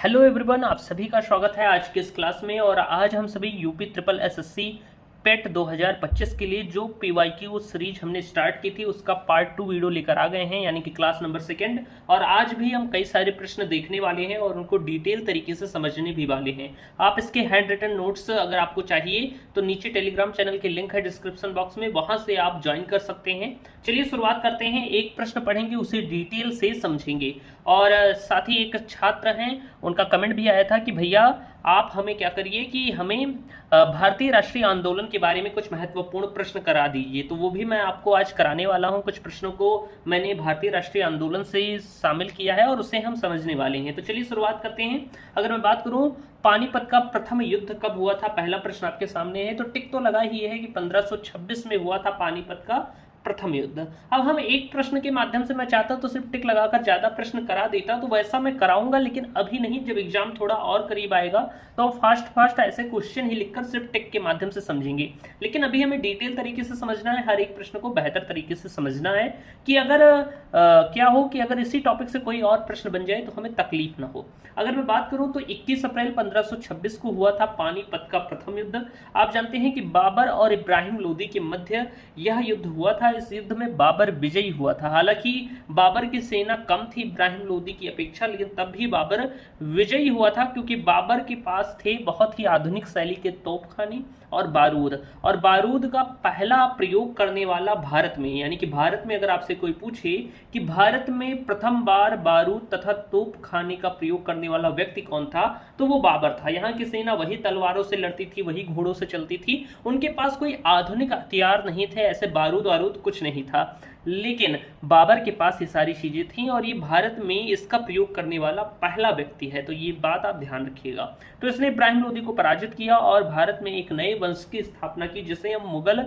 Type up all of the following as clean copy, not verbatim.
Hello everyone, आप सभी का स्वागत है आज के इस क्लास में। और आज हम सभी यूपी ट्रिपल एसएससी पेट 2025 के लिए जो पीवाईक्यू सीरीज हमने स्टार्ट की थी उसका पार्ट 2 वीडियो लेकर आ गए हैं, यानी कि क्लास नंबर 2। और आज भी हम कई सारे प्रश्न देखने वाले हैं और उनको डिटेल तरीके से समझने भी वाले हैं। आप इसके हैंड रिटन नोट्स अगर आपको चाहिए तो नीचे टेलीग्राम चैनल की लिंक है डिस्क्रिप्शन बॉक्स में, वहां से आप ज्वाइन कर सकते हैं। चलिए शुरुआत करते हैं। एक प्रश्न पढ़ेंगे, उसे डिटेल से समझेंगे। और साथ ही एक छात्र हैं, उनका कमेंट भी आया था कि भैया आप हमें क्या करिए कि हमें भारतीय राष्ट्रीय आंदोलन के बारे में कुछ महत्वपूर्ण प्रश्न करा दीजिए। तो वो भी मैं आपको आज कराने वाला हूं। कुछ प्रश्नों को मैंने भारतीय राष्ट्रीय आंदोलन से शामिल किया है और उसे हम समझने वाले हैं। तो चलिए शुरुआत करते हैं। अगर मैं बात करूं पानीपत का प्रथम युद्ध कब हुआ था, पहला प्रश्न आपके सामने है। तो टिक तो लगा ही है कि 1526 में हुआ था पानीपत का प्रथम युद्ध। अब हम एक प्रश्न के माध्यम से, मैं चाहता तो सिर्फ टिक लगाकर ज्यादा प्रश्न करा देता, तो वैसा मैं कराऊंगा, लेकिन अभी नहीं। जब एग्जाम थोड़ा और करीब आएगा तो फास्ट ऐसे क्वेश्चन ही लिखकर सिर्फ टिक के माध्यम से समझेंगे। लेकिन अभी हमें डिटेल तरीके से समझना है, हर एक प्रश्न को बेहतर तरीके से समझना है कि अगर क्या हो कि अगर इसी टॉपिक से कोई और प्रश्न बन जाए तो हमें तकलीफ ना हो। अगर मैं बात करूं तो 21 अप्रैल 1526 को हुआ था पानीपत का प्रथम युद्ध। आप जानते हैं कि बाबर और इब्राहिम लोदी के मध्य यह युद्ध हुआ था। इस युद्ध में बाबर विजयी हुआ था। हालांकि बाबर की सेना कम थी इब्राहिम लोदी की अपेक्षा, लेकिन तब भी बाबर विजयी हुआ था, क्योंकि बाबर के पास थे बहुत ही आधुनिक शैली के तोपखाने और बारूद का पहला प्रयोग करने वाला भारत में, यानी कि भारत में अगर आपसे कोई पूछे कि भारत में प्रथम बार बारूद तथा तोपखाने का प्रयोग करने वाला व्यक्ति कौन था, तो वो बाबर था। यहाँ की सेना वही तलवारों से लड़ती थी, वही घोड़ों से चलती थी। उनके पास कोई आधुनिक हथियार नहीं थे, ऐसे बारूद कुछ नहीं था, लेकिन बाबर के पास ये सारी चीजें थी और ये भारत में इसका प्रयोग करने वाला पहला व्यक्ति है। तो ये बात आप ध्यान रखिएगा। तो इसने इब्राहिम लोदी को पराजित किया और भारत में एक नए वंश की स्थापना की, जिसे हम मुगल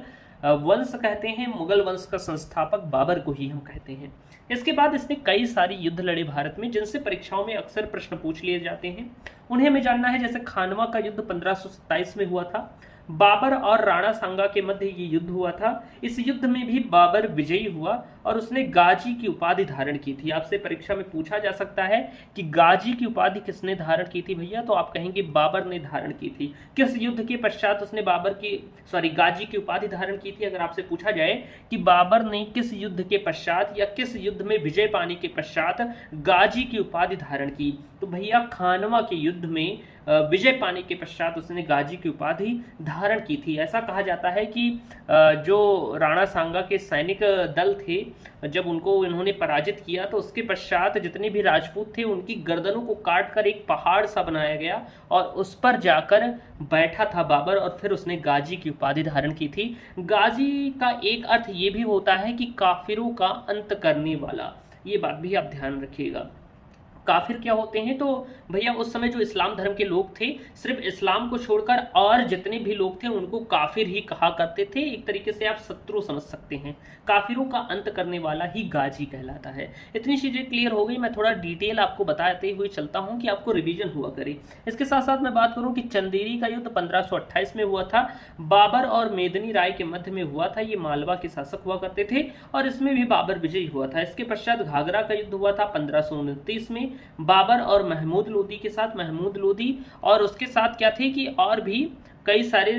वंश कहते हैं। मुगल वंश का संस्थापक बाबर को ही हम कहते हैं। इसके बाद इसने कई सारी युद्ध लड़े भारत में, जिनसे परीक्षाओं में अक्सर प्रश्न पूछ लिए जाते हैं। उन्हें हमें जानना है। जैसे खानवा का युद्ध 1527 में हुआ था। बाबर और राणा सांगा के मध्य ये युद्ध हुआ था। इस युद्ध में भी बाबर विजयी हुआ और उसने गाजी की उपाधि धारण की थी। आपसे परीक्षा में पूछा जा सकता है कि गाजी की उपाधि किसने धारण की थी भैया, तो आप कहेंगे बाबर ने धारण की थी। किस युद्ध के पश्चात उसने गाजी की उपाधि धारण की थी। अगर आपसे पूछा जाए कि बाबर ने किस युद्ध के पश्चात या किस युद्ध में विजय पाने के पश्चात गाजी की उपाधि धारण की, तो भैया खानवा के युद्ध में विजय पाने के पश्चात उसने गाजी की उपाधि धारण की थी। ऐसा कहा जाता है कि जो राणा सांगा के सैनिक दल थे, जब उनको इन्होंने पराजित किया तो उसके पश्चात जितने भी राजपूत थे उनकी गर्दनों को काटकर एक पहाड़ सा बनाया गया और उस पर जाकर बैठा था बाबर, और फिर उसने गाजी की उपाधि धारण की थी। गाजी का एक अर्थ ये भी होता है कि काफिरों का अंत करने वाला। ये बात भी आप ध्यान रखिएगा। काफिर क्या होते हैं, तो भैया उस समय जो इस्लाम धर्म के लोग थे, सिर्फ इस्लाम को छोड़कर और जितने भी लोग थे उनको काफिर ही कहा करते थे। एक तरीके से आप शत्रु समझ सकते हैं। काफिरों का अंत करने वाला ही गाजी कहलाता है। इतनी चीजें क्लियर हो गई। मैं थोड़ा डिटेल आपको बताते हुए चलता हूं कि आपको रिवीजन हुआ करे। इसके साथ साथ मैं बात करूं कि चंदेरी का युद्ध 1528 में हुआ था। बाबर और मेदिनी राय के मध्य में हुआ था। ये मालवा के शासक हुआ करते थे और इसमें भी बाबर विजयी हुआ था। इसके पश्चात घाघरा का युद्ध हुआ था 1529 में, बाबर और महमूद लोदी के साथ। महमूद लोदी और उसके साथ क्या थे कि और भी कई सारे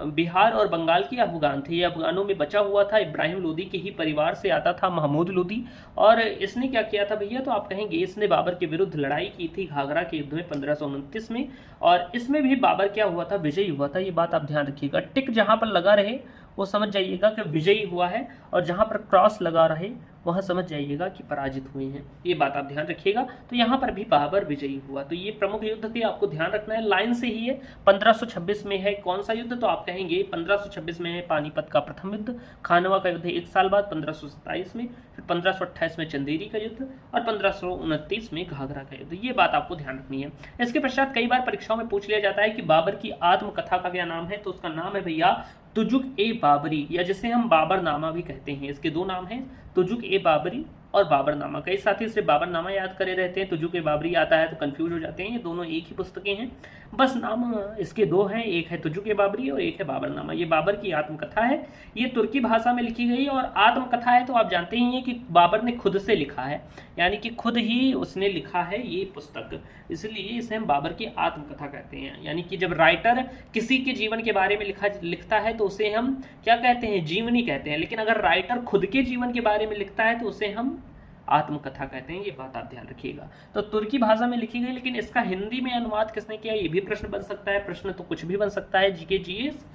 बिहार और बंगाल के अफगान थे। ये अफगानों में बचा हुआ था। इब्राहिम लोदी के ही परिवार से आता था महमूद लोदी। और इसने क्या किया था भैया, तो आप कहेंगे इसने बाबर के विरुद्ध लड़ाई की थी घाघरा के युद्ध में 1529 में, और इसमें भी बाबर क्या हुआ था, विजयी हुआ था। ये बात आप ध्यान रखिएगा। टिक जहां पर लगा रहे वो समझ जाइएगा कि विजयी हुआ है, और जहां पर क्रॉस लगा रहे वहां समझ जाइएगा कि पराजित हुए हैं। ये बात आप ध्यान रखिएगा। तो यहाँ पर भी बाबर विजयी हुआ। तो ये प्रमुख युद्ध थे, आपको ध्यान रखना है। लाइन से ही है। 1526 में है कौन सा युद्ध, तो आप कहेंगे 1526 में है पानीपत का प्रथम युद्ध। खानवा का युद्ध 1 साल बाद 1527 में, फिर 1528 में चंदेरी का युद्ध और 1529 में घाघरा का युद्ध। ये बात आपको ध्यान रखनी है। इसके पश्चात कई बार परीक्षाओं में पूछ लिया जाता है कि बाबर की आत्मकथा का क्या नाम है, तो उसका नाम है भैया तुजुक ए बाबरी, या जिसे हम बाबर नामा भी कहते हैं। इसके दो नाम हैं, तुजुक ए बाबरी और बाबरनामा। कई साथी सिर्फ बाबरनामा याद करे रहते हैं, तुजुक बाबरी आता है तो कंफ्यूज हो जाते हैं। ये दोनों एक ही पुस्तकें हैं, बस नाम इसके दो हैं, एक है तुजुक बाबरी और एक है बाबरनामा। ये बाबर की आत्मकथा है, ये तुर्की भाषा में लिखी गई और आत्मकथा है तो आप जानते ही हैं कि बाबर ने खुद से लिखा है, यानी कि खुद ही उसने लिखा है ये पुस्तक, इसलिए इसे हम बाबर की आत्मकथा कहते हैं। यानी कि जब राइटर किसी के जीवन के बारे में लिखता है तो उसे हम क्या कहते हैं, जीवनी कहते हैं। लेकिन अगर राइटर खुद के जीवन के बारे में लिखता है तो उसे हम आत्मकथा कहते हैं, ये बात आप ध्यान रखिएगा। तो तुर्की भाषा में लिखी गई, लेकिन इसका हिंदी में अनुवाद किसने किया, ये भी प्रश्न बन सकता है। प्रश्न तो कुछ भी बन सकता है, जीके जीएस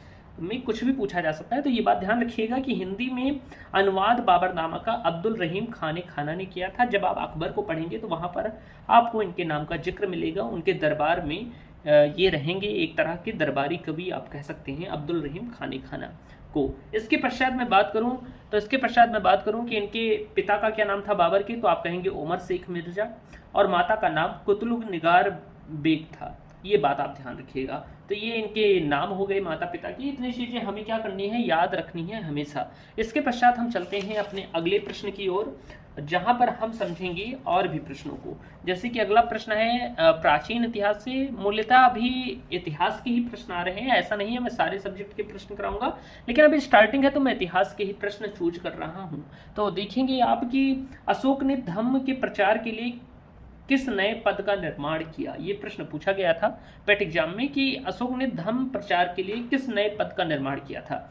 में कुछ भी पूछा जा सकता है। तो ये बात ध्यान रखिएगा कि हिंदी में अनुवाद बाबरनामा का अब्दुल रहीम खाना ने किया था। जब आप अकबर को पढ़ेंगे तो वहां पर आपको इनके नाम का जिक्र मिलेगा। उनके दरबार में ये रहेंगे, एक तरह के दरबारी कवि आप कह सकते हैं अब्दुल रहीम खाना को। इसके पश्चात मैं बात करूं कि इनके पिता का क्या नाम था बाबर के, तो आप कहेंगे उमर शेख मिर्जा, और माता का नाम कुतलुग निगार बेग था। ये बात आप ध्यान रखिएगा। तो ये इनके नाम हो गए माता पिता की। इतनी चीजें हमें क्या करनी है, याद रखनी है हमेशा। इसके पश्चात हम चलते हैं अपने अगले प्रश्न की ओर, जहां पर हम समझेंगे और भी प्रश्नों को। जैसे कि अगला प्रश्न है प्राचीन इतिहास से। मूल्यतः अभी इतिहास के ही प्रश्न आ रहे हैं, ऐसा नहीं है मैं सारे सब्जेक्ट के प्रश्न कराऊंगा, लेकिन अभी स्टार्टिंग है तो मैं इतिहास के ही प्रश्न चूज कर रहा हूं। तो देखेंगे आप कि अशोक ने धम्म के प्रचार के लिए किस नए पद का निर्माण किया। ये प्रश्न पूछा गया था पेट एग्जाम में कि अशोक ने धम्म प्रचार के लिए किस नए पद का निर्माण किया था।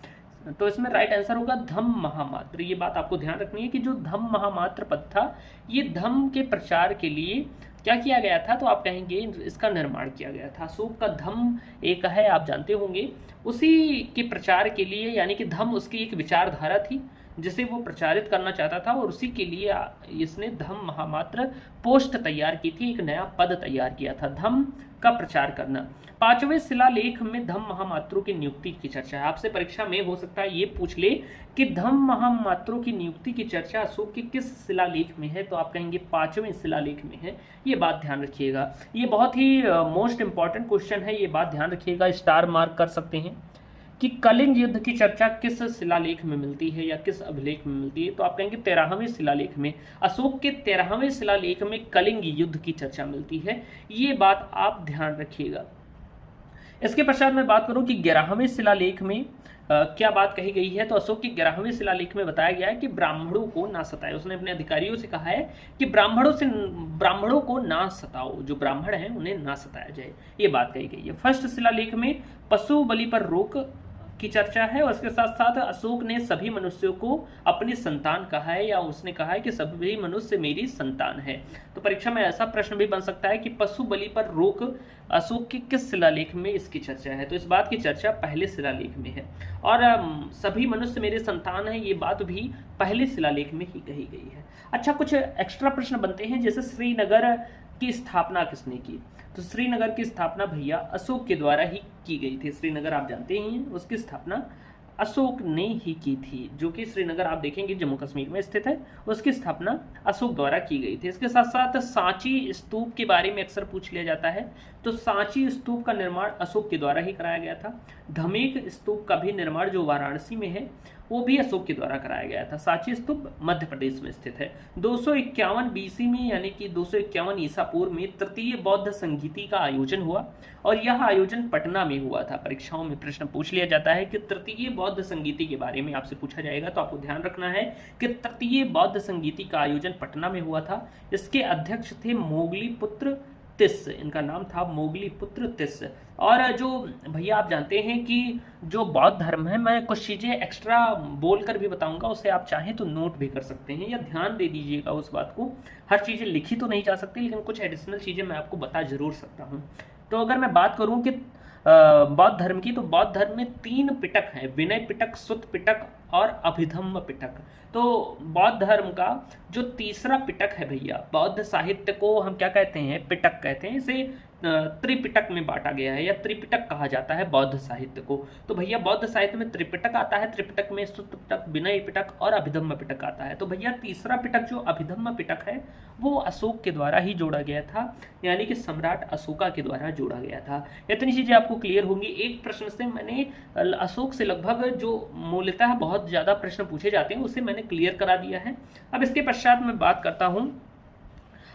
तो इसमें राइट आंसर होगा धम्म महामात्र। ये बात आपको ध्यान रखनी है कि जो धम्म महामात्र पद था, ये धम्म के प्रचार के लिए क्या किया गया था, तो आप कहेंगे इसका निर्माण किया गया था। अशोक का धम्म एक है, आप जानते होंगे, उसी के प्रचार के लिए, यानी कि धम्म उसकी एक विचारधारा थी जिसे वो प्रचारित करना चाहता था, और उसी के लिए इसने धम्म महामात्र पोस्ट तैयार की थी, एक नया पद तैयार किया था, धम्म का प्रचार करना। 5वें शिलालेख में धम्म महामात्रों की नियुक्ति की चर्चा है। आपसे परीक्षा में हो सकता है ये पूछ ले कि धम्म महामात्रों की नियुक्ति की चर्चा अशोक के किस शिलालेख में है, तो आप कहेंगे 5वें शिलालेख में है। ये बात ध्यान रखिएगा, ये बहुत ही मोस्ट इंपॉर्टेंट क्वेश्चन है, ये बात ध्यान रखिएगा, स्टार मार्क कर सकते हैं कि कलिंग युद्ध की चर्चा किस शिलालेख में मिलती है या किस अभिलेख में मिलती है, तो आप कहेंगे 13वें शिलालेख में। अशोक के 13वें शिलालेख में कलिंग युद्ध की चर्चा मिलती है, ये बात आप ध्यान रखिएगा। इसके पश्चात मैं बात करूं कि 11वें शिलालेख में क्या बात कही गई है, तो अशोक के 11वें शिलालेख में बताया गया है कि ब्राह्मणों को ना सताए। उसने अपने अधिकारियों से कहा है कि ब्राह्मणों को ना सताओ, जो ब्राह्मण हैं उन्हें ना सताया जाए, ये बात कही गई है। फर्स्ट शिलालेख में पशु बलि पर रोक की चर्चा है, और इसके साथ साथ अशोक ने सभी मनुष्यों को अपनी संतान कहा है, या उसने कहा है कि सभी मनुष्य मेरी संतान है। तो परीक्षा में ऐसा प्रश्न भी बन सकता है कि पशु बलि पर रोक अशोक के किस शिलालेख में इसकी चर्चा है, तो इस बात की चर्चा पहले शिलालेख में है। और सभी मनुष्य मेरे संतान है, ये बात भी पहले शिलालेख में ही कही गई है। अच्छा, कुछ एक्स्ट्रा प्रश्न बनते हैं, जैसे श्रीनगर की स्थापना किसने की, तो श्रीनगर की स्थापना भैया अशोक के द्वारा ही की गई थी। श्रीनगर आप जानते ही हैं, उसकी स्थापना अशोक ने ही की थी, जो कि श्रीनगर आप देखेंगे जम्मू कश्मीर में स्थित है, उसकी स्थापना अशोक द्वारा की गई थी। इसके साथ साथ सांची स्तूप के बारे में अक्सर पूछ लिया जाता है, तो सांची स्तूप का निर्माण अशोक के द्वारा ही कराया गया था। धमेक स्तूप का भी निर्माण जो वाराणसी में है, वो भी अशोक के द्वारा कराया गया था। सांची स्तूप मध्य प्रदेश में स्थित है। 251 बीसी में, यानी कि 251 ईसा पूर्व में तृतीय बौद्ध संगीति का आयोजन हुआ, और यह आयोजन पटना में हुआ था। परीक्षाओं में प्रश्न पूछ लिया जाता है कि तृतीय बौद्ध संगीति के बारे में आपसे पूछा जाएगा, तो आपको ध्यान रखना है कि तृतीय बौद्ध संगीति का आयोजन पटना में हुआ था। इसके अध्यक्ष थे मोगली पुत्र तिस, इनका नाम था मोगली पुत्र तिस। और जो भैया आप जानते हैं कि जो बौद्ध धर्म है, मैं कुछ चीज़ें एक्स्ट्रा बोलकर भी बताऊंगा, उसे आप चाहें तो नोट भी कर सकते हैं या ध्यान दे दीजिएगा उस बात को। हर चीज़ें लिखी तो नहीं जा सकती, लेकिन कुछ एडिशनल चीज़ें मैं आपको बता जरूर सकता हूँ। तो अगर मैं बात करूँ कि बौद्ध धर्म की, तो बौद्ध धर्म में 3 पिटक हैं, विनय पिटक, सुत्त पिटक और अभिधम्म पिटक। तो बौद्ध धर्म का जो तीसरा पिटक है भैया, बौद्ध साहित्य को हम क्या कहते हैं, पिटक कहते हैं, इसे त्रिपिटक में बांटा गया है, या त्रिपिटक कहा जाता है बौद्ध साहित्य को। तो भैया बौद्ध साहित्य में त्रिपिटक आता है, त्रिपिटक में सुत्त पिटक, विनय पिटक और अभिधम्म पिटक आता है। तो भैया तीसरा पिटक जो अभिधम्म पिटक है, वो अशोक के द्वारा ही जोड़ा गया था, यानी कि सम्राट अशोका के द्वारा जोड़ा गया था। इतनी चीजें आपको क्लियर होंगी। एक प्रश्न से मैंने अशोक से लगभग जो मूलतः बहुत बहुत ज़्यादा प्रश्न पूछे जाते हैं उसे मैंने क्लियर करा दिया है। अब इसके पश्चात मैं बात करता हूँ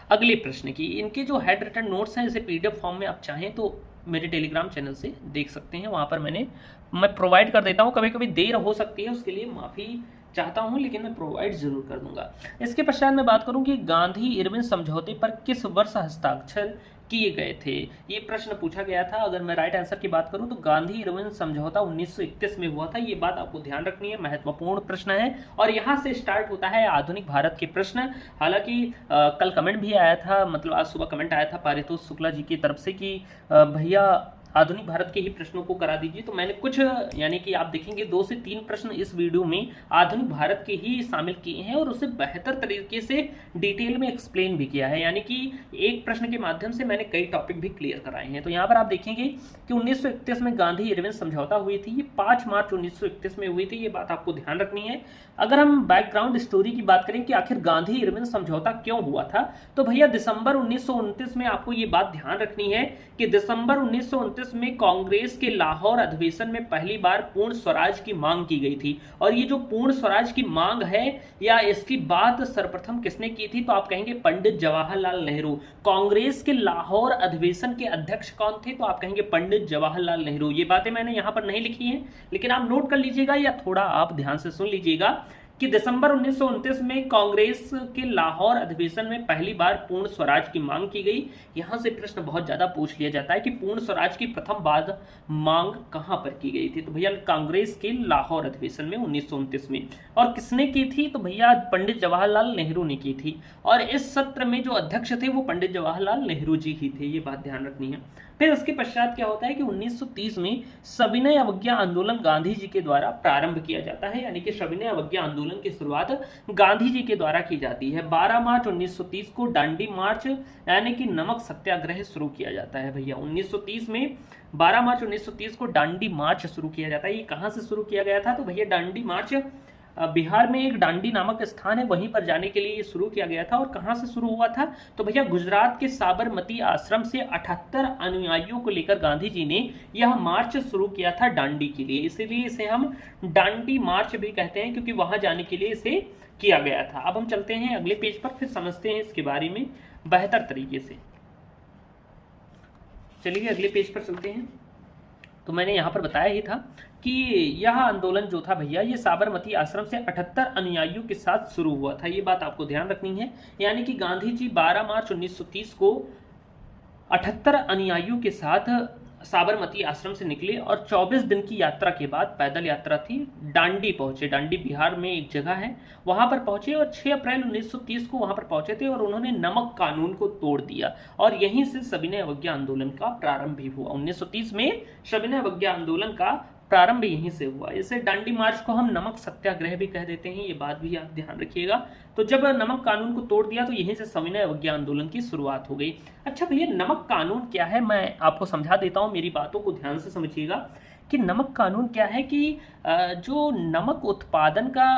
अगले प्रश्न की। इनके जो हैंड रिटन नोट्स हैं, इसे पीडीएफ फॉर्म में आप चाहें तो मेरे टेलीग्राम चैनल से देख सकते हैं, वहाँ पर मैं प्रोवाइड कर देता हूँ। कभी कभी देर हो सकती है, उसके लिए माफ़ी चाहता हूं, लेकिन मैं प्रोवाइड जरूर कर दूंगा। इसके पश्चात मैं बात करूं कि गांधी इरविन समझौते पर किस वर्ष हस्ताक्षर किए गए थे। ये प्रश्न पूछा गया था। अगर मैं राइट आंसर की बात करूं तो गांधी इरविन समझौता 1931 में हुआ था। ये बात आपको ध्यान रखनी है, महत्वपूर्ण प्रश्न है और यहाँ से स्टार्ट होता है आधुनिक भारत के प्रश्न। हालांकि कल कमेंट भी आया था, मतलब आज सुबह कमेंट आया था पारितोष शुक्ला जी की तरफ से कि भैया आधुनिक भारत के ही प्रश्नों को करा दीजिए। तो मैंने कुछ, यानी कि आप देखेंगे 2 से 3 प्रश्न इस वीडियो में आधुनिक भारत के ही शामिल किए हैं और उसे बेहतर तरीके से डिटेल में एक्सप्लेन भी किया है। यानी कि एक प्रश्न के माध्यम से मैंने कई टॉपिक भी क्लियर कराए हैं। तो यहाँ पर आप देखेंगे कि 1931 में गांधी इरविन समझौता हुई थी। ये 5 मार्च 1931 में हुई थी। ये बात आपको ध्यान रखनी है। अगर हम बैकग्राउंड स्टोरी की बात करें कि आखिर गांधी इरविन समझौता क्यों हुआ था, तो भैया दिसंबर 1929 में आपको ये बात ध्यान रखनी है कि दिसंबर 1929 में कांग्रेस के लाहौर अधिवेशन में पहली बार पूर्ण स्वराज की मांग की गई थी। और ये जो पूर्ण स्वराज की मांग है या इसकी बात सर्वप्रथम किसने की थी, तो आप कहेंगे पंडित जवाहरलाल नेहरू। कांग्रेस के लाहौर अधिवेशन के अध्यक्ष कौन थे, तो आप कहेंगे पंडित जवाहरलाल नेहरू। ये बातें मैंने यहां पर नहीं लिखी हैं, लेकिन आप नोट कर लीजिएगा या थोड़ा आप ध्यान से सुन लीजिएगा कि दिसंबर 1929 में कांग्रेस के लाहौर अधिवेशन में पहली बार पूर्ण स्वराज की मांग की गई। यहां से प्रश्न बहुत ज्यादा पूछ लिया जाता है कि पूर्ण स्वराज की प्रथम बार मांग कहां पर की गई थी, तो भैया कांग्रेस के लाहौर अधिवेशन में 1929 में। और किसने की थी, तो भैया पंडित जवाहरलाल नेहरू ने की थी। और इस सत्र में जो अध्यक्ष थे वो पंडित जवाहरलाल नेहरू जी ही थे। ये बात ध्यान रखनी है। फिर उसके पश्चात क्या होता है कि 1930 में सविनय अवज्ञा आंदोलन गांधी जी के द्वारा प्रारंभ किया जाता है। यानी कि सविनय अवज्ञा आंदोलन की शुरुआत गांधी जी के द्वारा की जाती है। 12 मार्च 1930 को दांडी मार्च यानी कि नमक सत्याग्रह शुरू किया जाता है। भैया 1930 में 12 मार्च 1930 को दांडी मार्च शुरू किया जाता है। ये कहां से शुरू किया गया था, तो भैया दांडी मार्च बिहार में एक दांडी नामक स्थान है, वहीं पर जाने के लिए ये शुरू किया गया था। और कहां से शुरू हुआ था, तो भैया गुजरात के साबरमती आश्रम से 78 अनुयायियों को लेकर गांधी जी ने यह मार्च शुरू किया था दांडी के लिए। इसीलिए इसे हम दांडी मार्च भी कहते हैं, क्योंकि वहां जाने के लिए इसे किया गया था। अब हम चलते हैं अगले पेज पर, फिर समझते हैं इसके बारे में बेहतर तरीके से। चलिए अगले पेज पर चलते हैं। तो मैंने यहाँ पर बताया ही था कि यह आंदोलन जो था भैया, ये साबरमती आश्रम से 78 अनुयायियों के साथ शुरू हुआ था। ये बात आपको ध्यान रखनी है। यानी कि गांधी जी 12 मार्च 1930 को 78 अनुयायियों के साथ साबरमती आश्रम से निकले और 24 दिन की यात्रा के बाद, पैदल यात्रा थी, दांडी पहुंचे। दांडी बिहार में एक जगह है, वहां पर पहुंचे और 6 अप्रैल 1930 को वहां पर पहुंचे थे और उन्होंने नमक कानून को तोड़ दिया। और यहीं से सविनय अवज्ञा आंदोलन का प्रारंभ भी हुआ। 1930 में सविनय अवज्ञा आंदोलन का प्रारंभ यहीं से हुआ। इसे दांडी मार्च को हम नमक सत्याग्रह भी कह देते हैं, ये बात भी आप ध्यान रखिएगा। तो जब नमक कानून को तोड़ दिया तो यहीं से सविनय अवज्ञा आंदोलन की शुरुआत हो गई। अच्छा भैया, नमक कानून क्या है, मैं आपको समझा देता हूं, मेरी बातों को ध्यान से समझिएगा कि नमक कानून क्या है। कि जो नमक उत्पादन का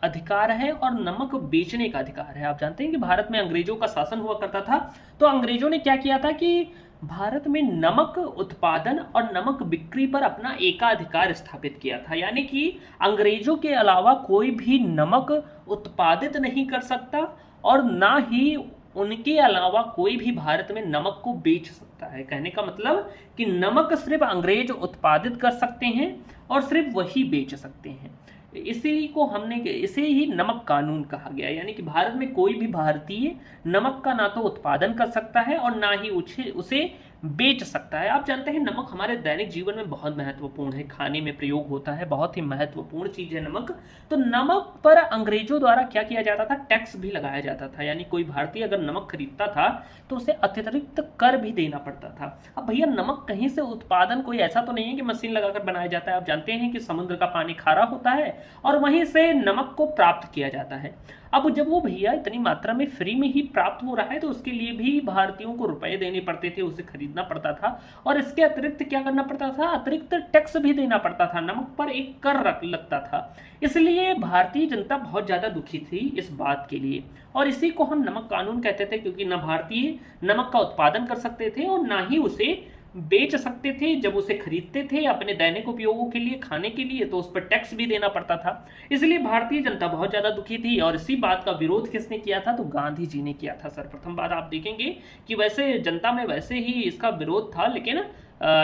अधिकार है और नमक बेचने का अधिकार है। आप जानते हैं कि भारत में अंग्रेजों का शासन हुआ करता था, तो अंग्रेजों ने क्या किया था कि भारत में नमक उत्पादन और नमक बिक्री पर अपना एकाधिकार स्थापित किया था। यानी कि अंग्रेजों के अलावा कोई भी नमक उत्पादित नहीं कर सकता और ना ही उनके अलावा कोई भी भारत में नमक को बेच सकता है। कहने का मतलब कि नमक सिर्फ अंग्रेज उत्पादित कर सकते हैं और सिर्फ वही बेच सकते हैं। इसे ही नमक कानून कहा गया। यानी कि भारत में कोई भी भारतीय नमक का ना तो उत्पादन कर सकता है और ना ही उसे बेच सकता है। आप जानते हैं नमक हमारे दैनिक जीवन में बहुत महत्वपूर्ण है, खाने में प्रयोग होता है, बहुत ही महत्वपूर्ण चीज है नमक। तो नमक पर अंग्रेजों द्वारा क्या किया जाता था, टैक्स भी लगाया जाता था। यानी कोई भारतीय अगर नमक खरीदता था तो उसे अतिरिक्त कर भी देना पड़ता था। अब भैया नमक कहीं से उत्पादन कोई ऐसा तो नहीं है कि मशीन लगाकर बनाया जाता है। आप जानते हैं कि समुद्र का पानी खारा होता है और वहीं से नमक को प्राप्त किया जाता है। अब जब वो भैया इतनी मात्रा में फ्री में ही प्राप्त हो रहा है तो उसके लिए भी भारतीयों को रुपए देने पड़ते थे, उसे खरीदना पड़ता था। और इसके अतिरिक्त क्या करना पड़ता था, अतिरिक्त टैक्स भी देना पड़ता था, नमक पर एक कर लगता था। इसलिए भारतीय जनता बहुत ज्यादा दुखी थी इस बात के लिए और इसी को हम नमक कानून कहते थे, क्योंकि न भारतीय नमक का उत्पादन कर सकते थे और ना ही उसे बेच सकते थे, जब उसे खरीदते थे अपने दैनिक उपयोगों के लिए, खाने के लिए, तो उस पर टैक्स भी देना पड़ता था। इसलिए भारतीय जनता बहुत ज्यादा दुखी थी और इसी बात का विरोध किसने किया था, तो गांधी जी ने किया था। सर्वप्रथम बात आप देखेंगे कि वैसे जनता में वैसे ही इसका विरोध था, लेकिन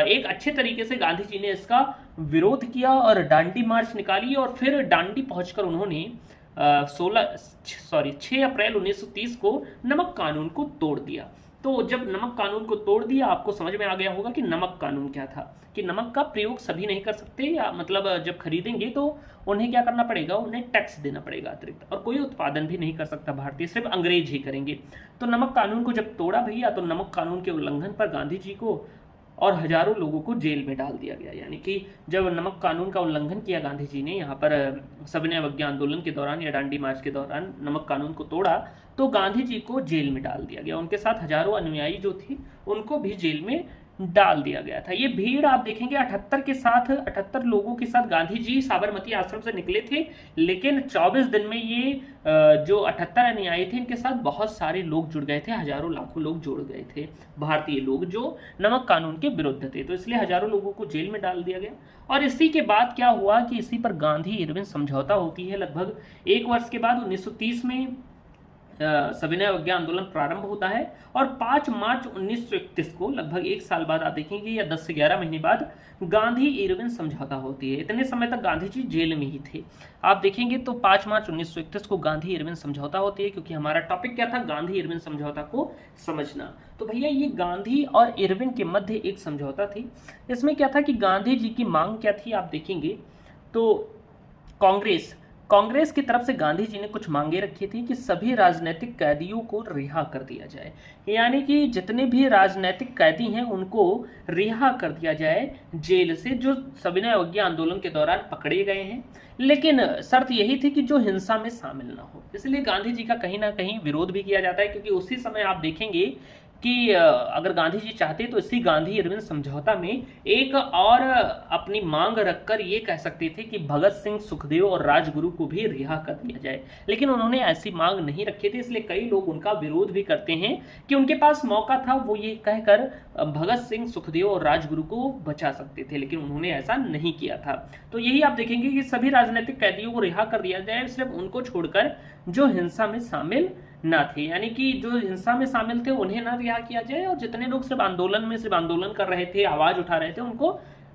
एक अच्छे तरीके से गांधी जी ने इसका विरोध किया और डांडी मार्च निकाली और फिर डांडी पहुंचकर उन्होंने 6 अप्रैल 1930 को नमक कानून को तोड़ दिया। तो जब नमक कानून को तोड़ दिया, आपको समझ में आ गया होगा कि नमक कानून क्या था, कि नमक का प्रयोग सभी नहीं कर सकते, या मतलब जब खरीदेंगे तो उन्हें क्या करना पड़ेगा, उन्हें टैक्स देना पड़ेगा अतिरिक्त, और कोई उत्पादन भी नहीं कर सकता भारतीय, सिर्फ अंग्रेज ही करेंगे। तो नमक कानून को जब तोड़ा भैया, तो नमक कानून के उल्लंघन पर गांधी जी को और हजारों लोगों को जेल में डाल दिया गया। यानी कि जब नमक कानून का उल्लंघन किया गांधी जी ने यहाँ पर सविनय अवज्ञा आंदोलन के दौरान या डांडी मार्च के दौरान नमक कानून को तोड़ा, तो गांधी जी को जेल में डाल दिया गया। उनके साथ हजारों अनुयायी जो थे उनको भी जेल में डाल दिया गया था। ये भीड़ आप देखेंगे 78 लोगों के साथ गांधी जी साबरमती आश्रम से निकले थे, लेकिन 24 दिन में ये जो 78 अनुयायी थे इनके साथ बहुत सारे लोग जुड़ गए थे, हजारों लाखों लोग जुड़ गए थे, भारतीय लोग जो नमक कानून के विरुद्ध थे। तो इसलिए हजारों लोगों को जेल में डाल दिया गया। और इसी के बाद क्या हुआ कि इसी पर गांधी इरविन समझौता होती है। लगभग 1 वर्ष के बाद 1930 में सविनय अवज्ञा आंदोलन प्रारंभ होता है और 5 मार्च 1931 को, लगभग 1 साल बाद आप देखेंगे, या 10 से 11 महीने बाद, गांधी इरविन समझौता होती है। इतने समय तक गांधी जी जेल में ही थे। आप देखेंगे तो 5 मार्च 1931 को गांधी इरविन समझौता होती है, क्योंकि हमारा टॉपिक क्या था, गांधी इरविन समझौता को समझना। तो भैया ये गांधी और इरविन के मध्य एक समझौता थी। इसमें क्या था कि गांधी जी की मांग क्या थी, आप देखेंगे तो कांग्रेस की तरफ से गांधी जी ने कुछ मांगे रखी थी कि सभी राजनीतिक कैदियों को रिहा कर दिया जाए, यानी कि जितने भी राजनीतिक कैदी हैं उनको रिहा कर दिया जाए जेल से, जो सविनय अवज्ञा आंदोलन के दौरान पकड़े गए हैं। लेकिन शर्त यही थी कि जो हिंसा में शामिल ना हो। इसलिए गांधी जी का कहीं ना कहीं विरोध भी किया जाता है, क्योंकि उसी समय आप देखेंगे कि अगर गांधी जी चाहते तो इसी गांधी इरविन समझौता में एक और अपनी मांग रखकर ये कह सकते थे कि भगत सिंह, सुखदेव और राजगुरु को भी रिहा कर दिया जाए, लेकिन उन्होंने ऐसी मांग नहीं रखी थी। इसलिए कई लोग उनका विरोध भी करते हैं कि उनके पास मौका था, वो ये कहकर भगत सिंह, सुखदेव और राजगुरु को बचा सकते थे, लेकिन उन्होंने ऐसा नहीं किया था। तो यही आप देखेंगे कि सभी राजनीतिक कैदियों को रिहा कर दिया जाए, सिर्फ उनको छोड़कर जो हिंसा में शामिल ना थे, यानी कि जो हिंसा में शामिल थे उन्हें ना रिहा किया जाए, और जितने लोग सिर्फ आंदोलन कर रहे थे, आवाज उठा रहे थे, उनको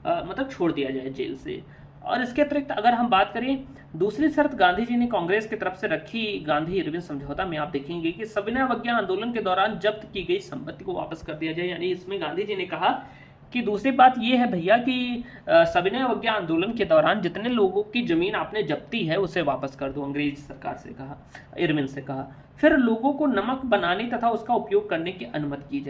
मतलब छोड़ दिया जाए जेल से। और इसके अतिरिक्त अगर हम बात करें, दूसरी शर्त गांधी जी ने कांग्रेस की तरफ से रखी गांधी इरविन समझौता में, आप देखेंगे कि सविनय अवज्ञा आंदोलन के दौरान जब्त की गई संपत्ति को वापस कर दिया जाए। यानी इसमें गांधी जी ने कहा कि दूसरी बात यह है भैया कि सविनय अवज्ञा आंदोलन के दौरान जितने लोगों की जमीन आपने जब्ती है उसे वापस कर दो, अंग्रेज सरकार से कहा, इरविन से कहा। फिर लोगों को नमक बनाने तथा उसका उपयोग करने की अनुमति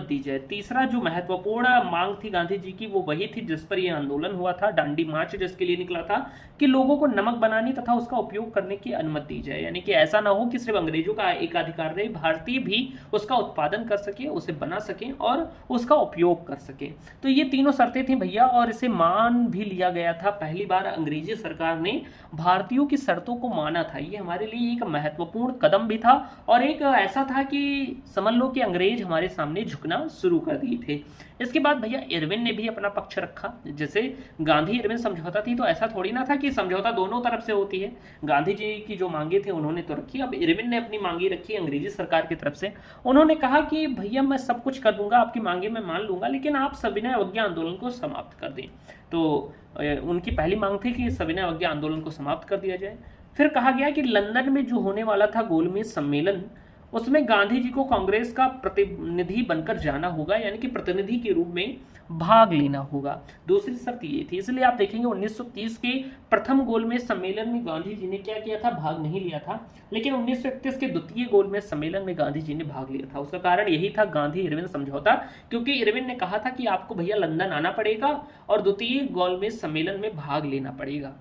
दी जाए। तीसरा जो महत्वपूर्ण मांग थी गांधी जी की, वो वही थी जिस पर यह आंदोलन हुआ था, डांडी मार्च जिसके लिए निकला था, कि लोगों को नमक बनाने तथा उसका उपयोग करने की अनुमति दी जाए। यानी कि ऐसा ना हो कि सिर्फ अंग्रेजों का एकाधिकार रहे, भारतीय भी उसका उत्पादन कर सके, उसे बना सके और उसका उपयोग कर सके। तो ये तीनों शर्तें थी भैया, और इसे मान भी लिया गया था। पहली बार अंग्रेजी सरकार ने भारतीयों की शर्तों को माना था। ये हमारे लिए एक महत्वपूर्ण कदम भी था, और एक ऐसा था कि समझ लो कि अंग्रेज हमारे सामने झुकना शुरू कर दिए थे। इसके बाद भैया इरविन ने भी अपना पक्ष रखा। जैसे गांधी इरविन समझौता थी, तो ऐसा थोड़ी ना था कि समझौता दोनों तरफ से होती है। गांधी जी की जो मांगे थे उन्होंने तो रखी, अब इरविन ने अपनी मांगी रखी अंग्रेजी सरकार की तरफ से। उन्होंने कहा कि भैया मैं सब कुछ कर दूंगा, आपकी मांगे मैं मान लूंगा, लेकिन आप सविनय अवज्ञा आंदोलन को समाप्त कर दें। तो उनकी पहली मांग थी कि सविनय अवज्ञा आंदोलन को समाप्त कर दिया जाए। फिर कहा गया कि लंदन में जो होने वाला था गोलमेज सम्मेलन, उसमें गांधी जी को कांग्रेस का प्रतिनिधि बनकर जाना होगा, यानी कि प्रतिनिधि के रूप में भाग लेना होगा। दूसरी शर्त ये थी। इसलिए आप देखेंगे 1930 के प्रथम गोलमेज सम्मेलन में गांधी जी ने क्या किया था, भाग नहीं लिया था, लेकिन 1931 के द्वितीय गोलमेज सम्मेलन में गांधी जी ने भाग लिया था। उसका कारण यही था गांधी इरविन समझौता, क्योंकि इरविन ने कहा था कि आपको भैया लंदन आना पड़ेगा और द्वितीय गोलमेज सम्मेलन में भाग लेना पड़ेगा।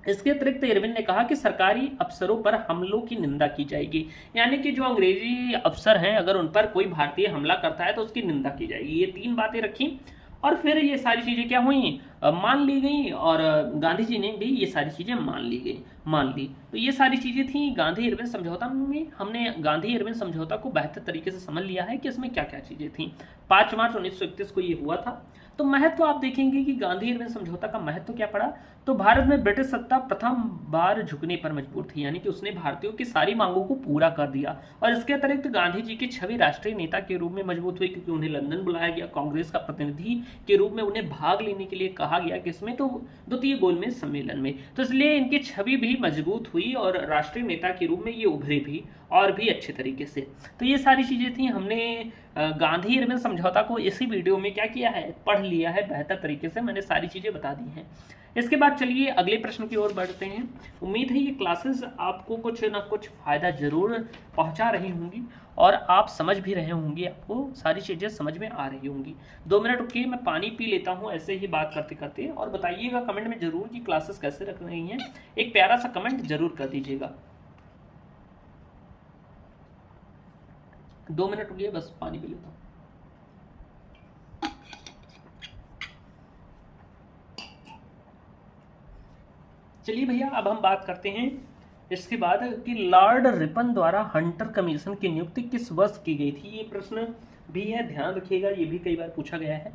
इसके अतिरिक्त इरविन ने कहा कि सरकारी अफसरों पर हमलों की निंदा की जाएगी, यानी कि जो अंग्रेजी अफसर हैं अगर उन पर कोई भारतीय हमला करता है तो उसकी निंदा की जाएगी। ये 3 बातें रखी, और फिर ये सारी चीजें क्या हुई, मान ली गई और गांधी जी ने भी ये सारी चीज़ें मान ली। तो ये सारी चीज़ें थी गांधी इरविन समझौता में। हमने गांधी इरविन समझौता को बेहतर तरीके से समझ लिया है कि इसमें क्या क्या चीज़ें थी। 5 मार्च 1931 को ये हुआ था। तो महत्व आप देखेंगे कि गांधी इरविन समझौता का महत्व क्या पड़ा। तो भारत में ब्रिटिश सत्ता प्रथम बार झुकने पर मजबूर थी, यानी कि उसने भारतीयों की सारी मांगों को पूरा कर दिया। और इसके अतिरिक्त गांधी जी की छवि राष्ट्रीय नेता के रूप में मजबूत हुई, क्योंकि उन्हें लंदन बुलाया गया, कांग्रेस का प्रतिनिधि के रूप में उन्हें भाग लेने के लिए कहा गया, किसमें, तो द्वितीय गोलमेज सम्मेलन में। तो इसलिए इनकी छवि भी मजबूत हुई और राष्ट्रीय नेता के रूप में ये उभरे भी, और भी अच्छे तरीके से। तो ये सारी चीज़ें थी। हमने गांधी इरविन समझौता को इसी वीडियो में क्या किया है, पढ़ लिया है बेहतर तरीके से, मैंने सारी चीज़ें बता दी हैं। इसके बाद चलिए अगले प्रश्न की ओर बढ़ते हैं। उम्मीद है ये क्लासेस आपको कुछ ना कुछ फ़ायदा जरूर पहुंचा रही होंगी और आप समझ भी रहे होंगे, आपको सारी चीज़ें समझ में आ रही होंगी। 2 मिनट रुकिए, मैं पानी पी लेता हूँ ऐसे ही बात करते करते, और बताइएगा कमेंट में जरूर कि क्लासेस कैसे रख रही हैं। एक प्यारा सा कमेंट जरूर कर दीजिएगा। 2 मिनट रुकिए, बस पानी पी लेता हूँ। चलिए भैया, अब हम बात करते हैं इसके बाद कि लॉर्ड रिपन द्वारा हंटर कमीशन की नियुक्ति किस वर्ष की गई थी। ये प्रश्न भी है, ध्यान रखिएगा, ये भी कई बार पूछा गया है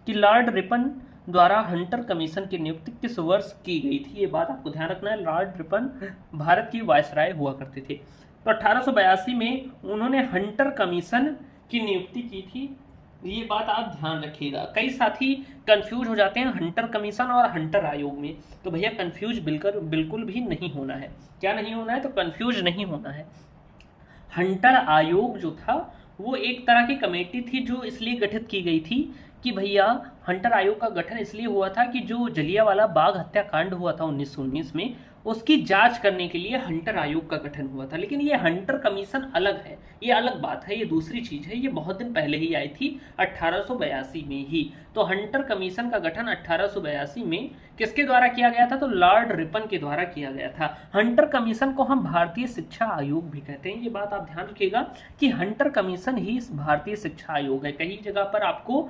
कि लॉर्ड रिपन द्वारा हंटर कमीशन की नियुक्ति किस वर्ष की गई थी। ये बात आपको ध्यान रखना है। लॉर्ड रिपन भारत की वायसराय हुआ करते थे। तो 1882 में उन्होंने हंटर कमीशन की नियुक्ति की थी। ये बात आप ध्यान रखिएगा। कई साथी कंफ्यूज हो जाते हैं हंटर कमीशन और हंटर आयोग में, तो भैया कंफ्यूज बिल्कुल भी नहीं होना है। क्या नहीं होना है, तो कंफ्यूज नहीं होना है। हंटर आयोग जो था वो एक तरह की कमेटी थी जो इसलिए गठित की गई थी कि भैया हंटर आयोग का गठन इसलिए हुआ था कि जो जलियांवाला बाग हत्याकांड हुआ था 1919 में, उसकी जांच करने के लिए हंटर आयोग का गठन हुआ था। लेकिन ये हंटर कमीशन अलग है, ये अलग बात है, ये दूसरी चीज है। ये बहुत दिन पहले ही आई थी, 1882 में ही। तो हंटर कमीशन का गठन 1882 में किसके द्वारा किया गया था, तो लॉर्ड रिपन के द्वारा किया गया था। हंटर कमीशन को हम भारतीय शिक्षा आयोग भी कहते हैं। ये बात आप ध्यान रखिएगा कि हंटर कमीशन ही भारतीय शिक्षा आयोग है। कई जगह पर आपको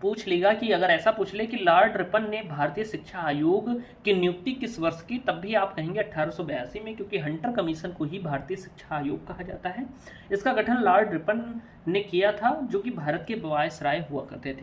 पूछ लेगा कि अगर ऐसा पूछ ले कि लॉर्ड रिपन ने भारतीय शिक्षा आयोग की नियुक्ति किस वर्ष की, तब भी आप कहेंगे 1882 में, क्योंकि हंटर कमीशन को ही भारतीय शिक्षा आयोग कहा जाता है। इसका गठन लॉर्ड रिपन ने किया था, जो कि भारत के वायसराय हुआ करते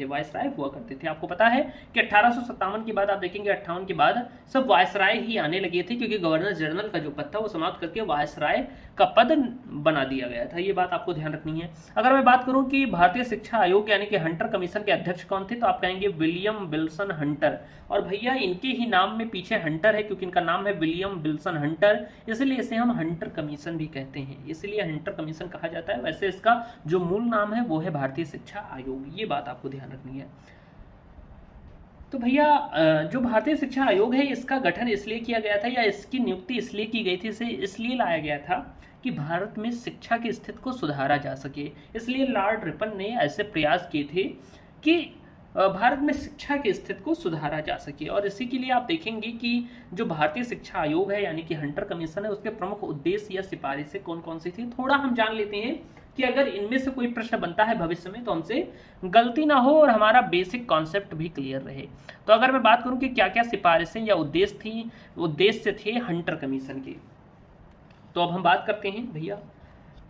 थे। आपको पता है कि 1857 के बाद आप देखेंगे 58 के बाद सब वायसराय ही आने लगे थे, क्योंकि गवर्नर जनरल का जो पद था वो समाप्त करके वायसराय का पद बना दिया गया था। ये बात आपको ध्यान रखनी है। अगर मैं बात करूं कि भारतीय शिक्षा आयोग यानी कि हंटर कमीशन के अध्यक्ष कौन थे, तो आप कहेंगे विलियम विल्सन हंटर। और भैया इनके ही नाम में पीछे हंटर है, क्योंकि इनका नाम है विलियम विल्सन हंटर, इसलिए इसे हम हंटर कमीशन भी कहते हैं, इसलिए हंटर कमीशन कहा जाता है। वैसे इसका जो मूल नाम है वो है भारतीय शिक्षा आयोग। ये बात आपको ध्यान रखनी है। तो भैया जो भारतीय शिक्षा आयोग है, इसका गठन इसलिए किया गया था, या इसकी नियुक्ति इसलिए की गई थी, इसे इसलिए लाया गया था कि भारत में शिक्षा की स्थिति को सुधारा जा सके। इसलिए लॉर्ड रिपन ने ऐसे प्रयास किए थे कि भारत में शिक्षा की स्थिति को सुधारा जा सके। और इसी के लिए आप देखेंगे कि जो भारतीय शिक्षा आयोग है यानी कि हंटर कमीशन है, उसके प्रमुख उद्देश्य या सिफारिशें कौन कौन सी थी, थोड़ा हम जान लेते हैं कि अगर इनमें से कोई प्रश्न बनता है भविष्य में तो हमसे गलती ना हो और हमारा बेसिक कॉन्सेप्ट भी क्लियर रहे। तो अगर मैं बात करूं कि क्या क्या सिफारिशें या उद्देश्य थे हंटर कमीशन के, तो अब हम बात करते हैं भैया।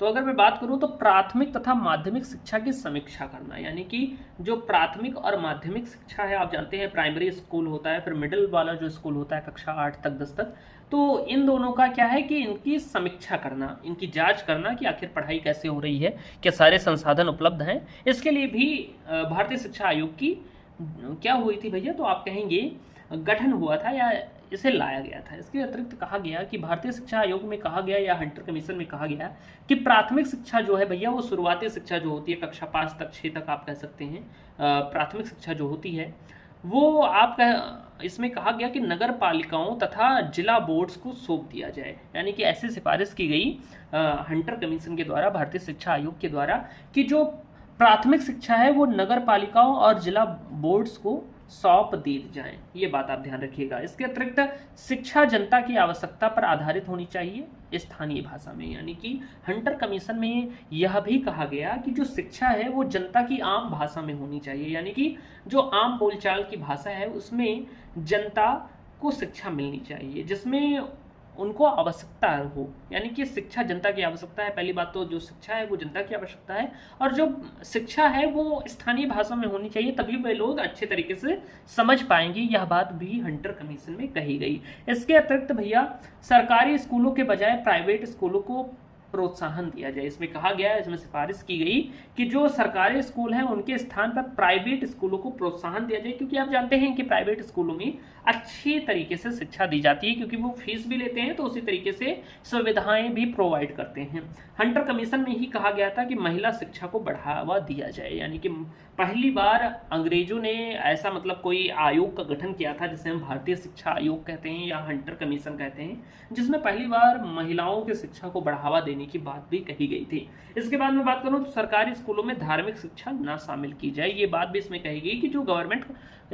तो अगर मैं बात करूं तो प्राथमिक तथा माध्यमिक शिक्षा की समीक्षा करना, यानी कि जो प्राथमिक और माध्यमिक शिक्षा है, आप जानते हैं प्राइमरी स्कूल होता है, फिर मिडिल वाला जो स्कूल होता है कक्षा 8 तक 10 तक, तो इन दोनों का क्या है कि इनकी समीक्षा करना, इनकी जांच करना कि आखिर पढ़ाई कैसे हो रही है, क्या सारे संसाधन उपलब्ध हैं। इसके लिए भी भारतीय शिक्षा आयोग की क्या हुई थी भैया, तो आप कहेंगे गठन हुआ था या इसे लाया गया था। इसके अतिरिक्त कहा गया कि भारतीय शिक्षा आयोग में कहा गया या हंटर कमीशन में कहा गया कि प्राथमिक शिक्षा जो है भैया, वो शुरुआती शिक्षा जो होती है कक्षा 5 तक 6 तक आप कह सकते हैं, प्राथमिक शिक्षा जो होती है वो आप इसमें कहा गया कि नगर पालिकाओं तथा जिला बोर्ड्स को सौंप दिया जाए। यानी कि ऐसी सिफारिश की गई हंटर कमीशन के द्वारा, भारतीय शिक्षा आयोग के द्वारा, कि जो प्राथमिक शिक्षा है वो नगर पालिकाओं और जिला बोर्ड्स को सौंप दी जाएं, ये बात आप ध्यान रखिएगा। इसके अतिरिक्त शिक्षा जनता की आवश्यकता पर आधारित होनी चाहिए स्थानीय भाषा में, यानी कि हंटर कमीशन में यह भी कहा गया कि जो शिक्षा है वो जनता की आम भाषा में होनी चाहिए, यानी कि जो आम बोलचाल की भाषा है उसमें जनता को शिक्षा मिलनी चाहिए जिसमें उनको आवश्यकता हो, यानी कि शिक्षा जनता की आवश्यकता है। पहली बात तो जो शिक्षा है वो जनता की आवश्यकता है, और जो शिक्षा है वो स्थानीय भाषा में होनी चाहिए, तभी वे लोग अच्छे तरीके से समझ पाएंगे। यह बात भी हंटर कमीशन में कही गई। इसके अतिरिक्त भैया सरकारी स्कूलों के बजाय प्राइवेट स्कूलों को प्रोत्साहन दिया जाए। इसमें कहा गया है, इसमें सिफारिश की गई कि जो सरकारी स्कूल हैं उनके स्थान पर प्राइवेट स्कूलों को प्रोत्साहन दिया जाए, क्योंकि आप जानते हैं कि प्राइवेट स्कूलों में अच्छी तरीके से शिक्षा दी जाती है, क्योंकि वो फीस भी लेते हैं तो उसी तरीके से सुविधाएं भी प्रोवाइड करते हैं। हंटर कमीशन में ही कहा गया था कि महिला शिक्षा को बढ़ावा दिया जाए, यानी कि पहली बार अंग्रेजों ने ऐसा मतलब कोई आयोग का गठन किया था जिसे हम भारतीय शिक्षा आयोग कहते हैं या हंटर कमीशन कहते हैं, जिसमें पहली बार महिलाओं की शिक्षा को बढ़ावा देने की बात भी कही गई थी। इसके बाद में बात करूं तो सरकारी स्कूलों में धार्मिक शिक्षा ना शामिल की जाए, ये बात भी इसमें कही गई कि जो गवर्नमेंट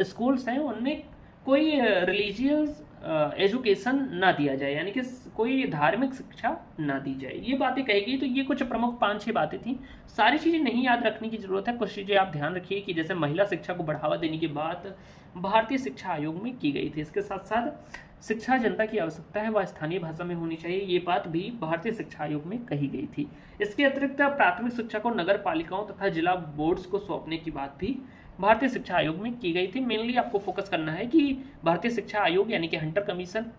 स्कूल्स हैं उनमें कोई रिलीजियस एजुकेशन ना दिया जाए, यानी कि कोई धार्मिक शिक्षा ना दी जाए, ये बातें कही गई। तो ये कुछ प्रमुख 5-6 बातें थी, सारी चीज़ें नहीं याद रखने की जरूरत है, कुछ चीज़ें आप ध्यान रखिए कि जैसे महिला शिक्षा को बढ़ावा देने की बात भारतीय शिक्षा आयोग में की गई थी। इसके साथ साथ शिक्षा जनता की आवश्यकता है वह स्थानीय भाषा में होनी चाहिए, ये बात भी भारतीय शिक्षा आयोग में कही गई थी। इसके अतिरिक्त प्राथमिक शिक्षा को नगर पालिकाओं तथा जिला बोर्ड्स को सौंपने की बात भी भारतीय शिक्षा आयोग में की गई थी। मेनली आपको फोकस करना है कि भारतीय शिक्षा आयोग यानी कि हंटर कमीशन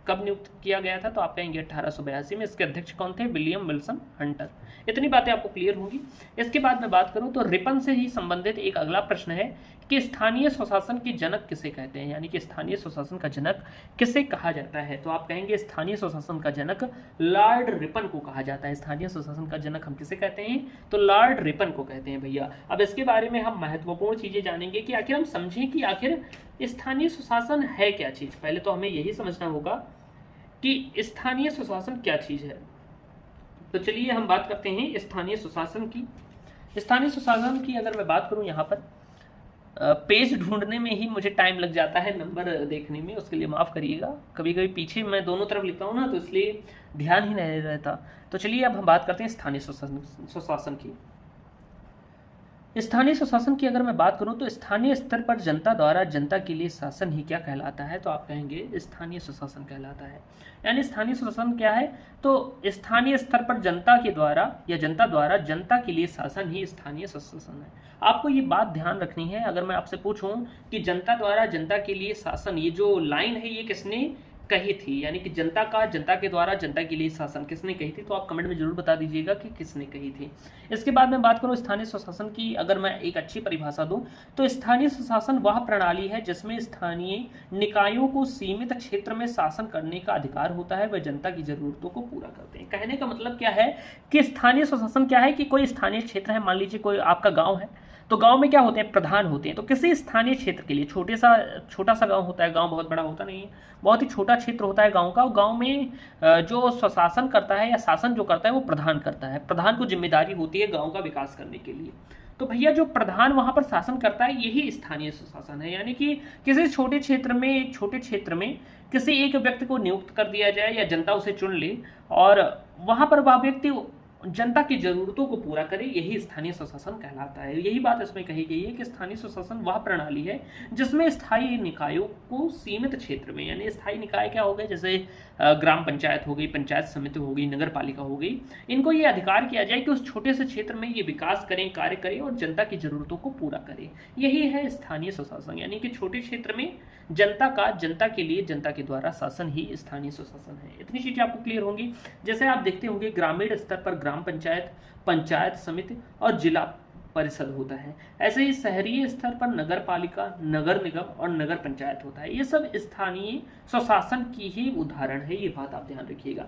कब नियुक्त किया गया था, तो आप कहेंगे 1882 में। इसके अध्यक्ष कौन थे? William Wilson Hunter. इतनी बातें आपको क्लियर होंगी। इसके बाद मैं बात करूं तो रिपन से ही संबंधित एक अगला प्रश्न है कि स्थानीय स्वशासन के जनक किसे कहते हैं, यानी कि स्थानीय स्वशासन का जनक किसे कहा जाता है, तो आप कहेंगे स्थानीय स्वशासन का जनक लॉर्ड रिपन को कहा जाता है। स्थानीय स्वशासन का जनक हम किसे कहते हैं? तो लॉर्ड रिपन को कहते हैं भैया। अब इसके बारे में हम महत्वपूर्ण चीजें जानेंगे कि आखिर हम समझें कि आखिर स्थानीय स्वशासन है क्या चीज। पहले तो हमें यही समझना होगा कि स्थानीय स्वशासन क्या चीज है। तो चलिए हम बात करते हैं स्थानीय स्वशासन की। स्थानीय स्वशासन की अगर मैं बात करूं, यहाँ पर पेज ढूंढने में ही मुझे टाइम लग जाता है, नंबर देखने में, उसके लिए माफ करिएगा। कभी कभी पीछे मैं दोनों तरफ लिखता हूँ ना, तो इसलिए ध्यान ही नहीं रहता। तो चलिए अब हम बात करते हैं स्थानीय स्वशासन की। स्थानीय स्वशासन की अगर मैं बात करूं तो स्थानीय स्तर पर जनता द्वारा जनता के लिए शासन ही क्या कहलाता है, तो आप कहेंगे स्थानीय स्वशासन कहलाता है। यानी स्थानीय स्वशासन क्या है? तो स्थानीय स्तर पर जनता के द्वारा या जनता द्वारा जनता के लिए शासन ही स्थानीय स्वशासन है। आपको ये बात ध्यान रखनी है। अगर मैं आपसे पूछूं कि जनता द्वारा जनता के लिए शासन, ये जो लाइन है ये किसने कही थी, यानी कि जनता का जनता के द्वारा जनता के लिए शासन किसने कही थी, तो आप कमेंट में जरूर बता दीजिएगा कि किसने कही थी। इसके बाद मैं बात करूं स्थानीय स्वशासन की, अगर मैं एक अच्छी परिभाषा दूं तो स्थानीय स्वशासन वह प्रणाली है जिसमें स्थानीय निकायों को सीमित क्षेत्र में शासन करने का अधिकार होता है, वह जनता की जरूरतों को पूरा करते हैं। कहने का मतलब क्या है कि स्थानीय स्वशासन क्या है कि कोई स्थानीय क्षेत्र है, मान लीजिए कोई आपका गाँव है, तो गांव में क्या होते हैं? प्रधान होते हैं। तो किसी स्थानीय क्षेत्र के लिए छोटा सा गांव होता है, गांव बहुत बड़ा होता नहीं है, बहुत ही छोटा क्षेत्र होता है गांव का। गांव में जो स्वशासन करता है या शासन जो करता है वो प्रधान करता है। प्रधान को जिम्मेदारी होती है गांव का विकास करने के लिए। तो भैया जो प्रधान वहां पर शासन करता है यही स्थानीय स्वशासन है, यानी कि किसी छोटे क्षेत्र में किसी एक व्यक्ति को नियुक्त कर दिया जाए या जनता उसे चुन ले और वहां पर वह व्यक्ति जनता की जरूरतों को पूरा करे, यही स्थानीय स्वशासन कहलाता है। यही बात इसमें कही गई है कि स्थानीय स्वशासन वह प्रणाली है जिसमें स्थायी निकायों को सीमित क्षेत्र में, यानी स्थायी निकाय क्या हो गए, जैसे ग्राम पंचायत हो गई, पंचायत समिति हो गई, नगर पालिका हो गई, इनको ये अधिकार किया जाए कि उस छोटे से क्षेत्र में ये विकास करें, कार्य करें और जनता की जरूरतों को पूरा करें। यही है स्थानीय स्वशासन, यानी कि छोटे क्षेत्र में जनता का जनता के लिए जनता के द्वारा शासन ही स्थानीय स्वशासन है। इतनी चीजें आपको क्लियर होंगी। जैसे आप देखते होंगे ग्रामीण स्तर पर ग्राम पंचायत, पंचायत समिति और जिला परिषद होता है, ऐसे ही शहरी स्तर पर नगर पालिका, नगर निगम और नगर पंचायत होता है। ये सब स्थानीय स्वशासन की ही उदाहरण है, ये बात आप ध्यान रखिएगा।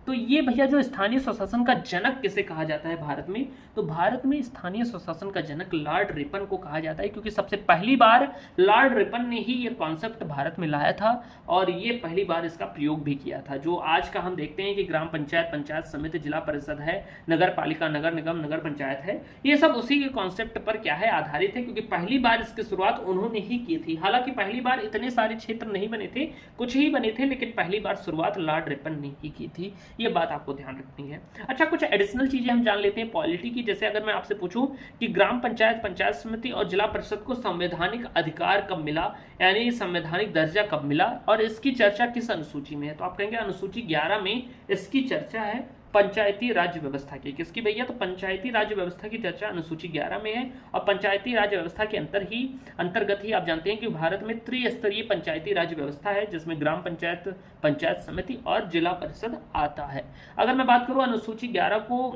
तो ये भैया जो स्थानीय स्वशासन का जनक किसे कहा जाता है भारत में, तो भारत में स्थानीय स्वशासन का जनक लॉर्ड रिपन को कहा जाता है, क्योंकि सबसे पहली बार लॉर्ड रिपन ने ही ये कॉन्सेप्ट भारत में लाया था और ये पहली बार इसका प्रयोग भी किया था। जो आज का हम देखते हैं कि ग्राम पंचायत, पंचायत समिति, जिला परिषद है, नगर पालिका, नगर निगम, नगर पंचायत है, ये सब उसी के कॉन्सेप्ट पर क्या है आधारित है, क्योंकि पहली बार इसकी शुरुआत उन्होंने ही की थी। हालांकि पहली बार इतने सारे क्षेत्र नहीं बने थे, कुछ ही बने थे, लेकिन पहली बार शुरुआत लॉर्ड रिपन ने ही की थी। ये बात आपको ध्यान रखनी है। अच्छा, कुछ एडिशनल चीजें हम जान लेते हैं पॉलिटी की। जैसे अगर मैं आपसे पूछूं कि ग्राम पंचायत, पंचायत समिति और जिला परिषद को संवैधानिक अधिकार कब मिला, यानी संवैधानिक दर्जा कब मिला और इसकी चर्चा किस अनुसूची में है, तो आप कहेंगे अनुसूची 11 में इसकी चर्चा है पंचायती राज व्यवस्था की। किसकी भैया, तो पंचायती राज व्यवस्था की चर्चा अनुसूची 11 में है। और पंचायती राज व्यवस्था के अंतर्गत ही आप जानते हैं कि भारत में त्रिस्तरीय पंचायती राज व्यवस्था है, जिसमें ग्राम पंचायत, पंचायत समिति और जिला परिषद आता है। अगर मैं बात करूं अनुसूची 11 को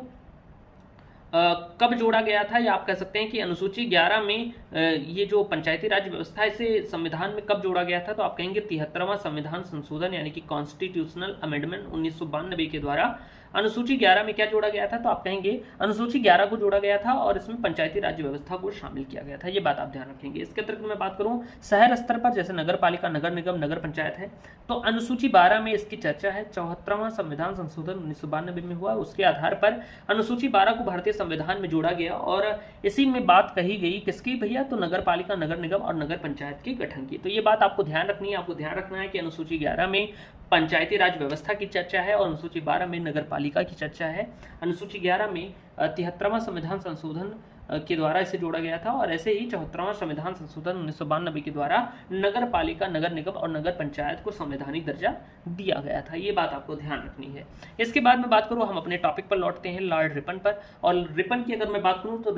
कब जोड़ा गया था, या आप कह सकते हैं कि अनुसूची 11 में ये जो पंचायती राज व्यवस्था है इसे संविधान में कब जोड़ा गया था, तो आप कहेंगे 73वां संविधान संशोधन यानी कि कॉन्स्टिट्यूशनल अमेंडमेंट 1992 के द्वारा अनुसूची 11 में क्या जोड़ा गया था, तो आप कहेंगे अनुसूची 11 को जोड़ा गया था और इसमें पंचायती राज व्यवस्था को शामिल किया गया था। ये बात आप ध्यान रखेंगे। इसके अतिरिक्त मैं बात करूं शहर स्तर पर, जैसे नगर पालिका, नगर निगम, नगर पंचायत है, तो अनुसूची 12 में इसकी चर्चा है। 74वां संविधान संशोधन 1992 में हुआ, उसके आधार पर अनुसूची 12 को भारतीय संविधान में जोड़ा गया और इसी में बात कही गई किसकी भैया, तो नगर पालिका, नगर निगम और नगर पंचायत के गठन की। तो ये बात आपको ध्यान रखनी है। आपको ध्यान रखना है कि अनुसूची 11 में पंचायती राज व्यवस्था की चर्चा है और अनुसूची 12 में नगर पालिका की चर्चा है। अनुसूची 11 में 73वां संविधान संशोधन के द्वारा इसे जोड़ा गया था और ऐसे ही 74वां संविधान संशोधन 1992 के द्वारा नगर पालिका, नगर निगम और नगर पंचायत को संवैधानिक दर्जा दिया गया था। ये बात आपको ध्यान रखनी है। इसके बाद में बात करूं, हम अपने टॉपिक पर लौटते हैं, लॉर्ड रिपन पर। और रिपन की अगर मैं बात करूं तो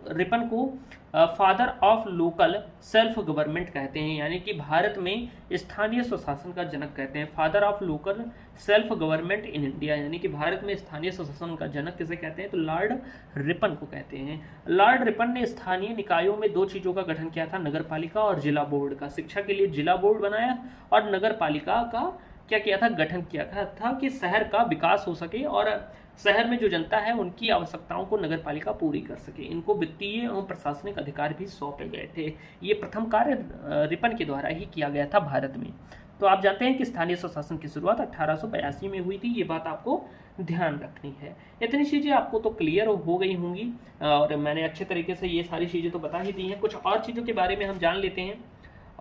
रिपन को father of local self government कहते हैं, यानी कि भारत में स्थानीय स्वशासन का जनक कहते हैं। Father of local self government in India, यानी कि भारत में स्थानीय स्वशासन का जनक किसे कहते हैं, तो लॉर्ड रिपन को कहते हैं। लॉर्ड रिपन ने स्थानीय निकायों में दो चीजों का गठन किया था, नगर पालिका और जिला बोर्ड का। शिक्षा के लिए जिला बोर्ड बनाया और नगर पालिका का क्या किया था, गठन किया था कि शहर का विकास हो सके और शहर में जो जनता है उनकी आवश्यकताओं को नगर पालिका पूरी कर सके। इनको वित्तीय एवं प्रशासनिक अधिकार भी सौंपे गए थे। ये प्रथम कार्य रिपन के द्वारा ही किया गया था भारत में। तो आप जानते हैं कि स्थानीय स्वशासन की शुरुआत 1882 में हुई थी। ये बात आपको ध्यान रखनी है। इतनी चीज़ें आपको तो क्लियर हो गई होंगी और मैंने अच्छे तरीके से ये सारी चीज़ें तो बता ही दी हैं। कुछ और चीज़ों के बारे में हम जान लेते हैं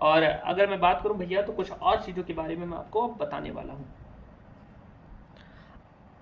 और अगर मैं बात करूं भैया तो कुछ और चीज़ों के बारे में मैं आपको बताने वाला हूं।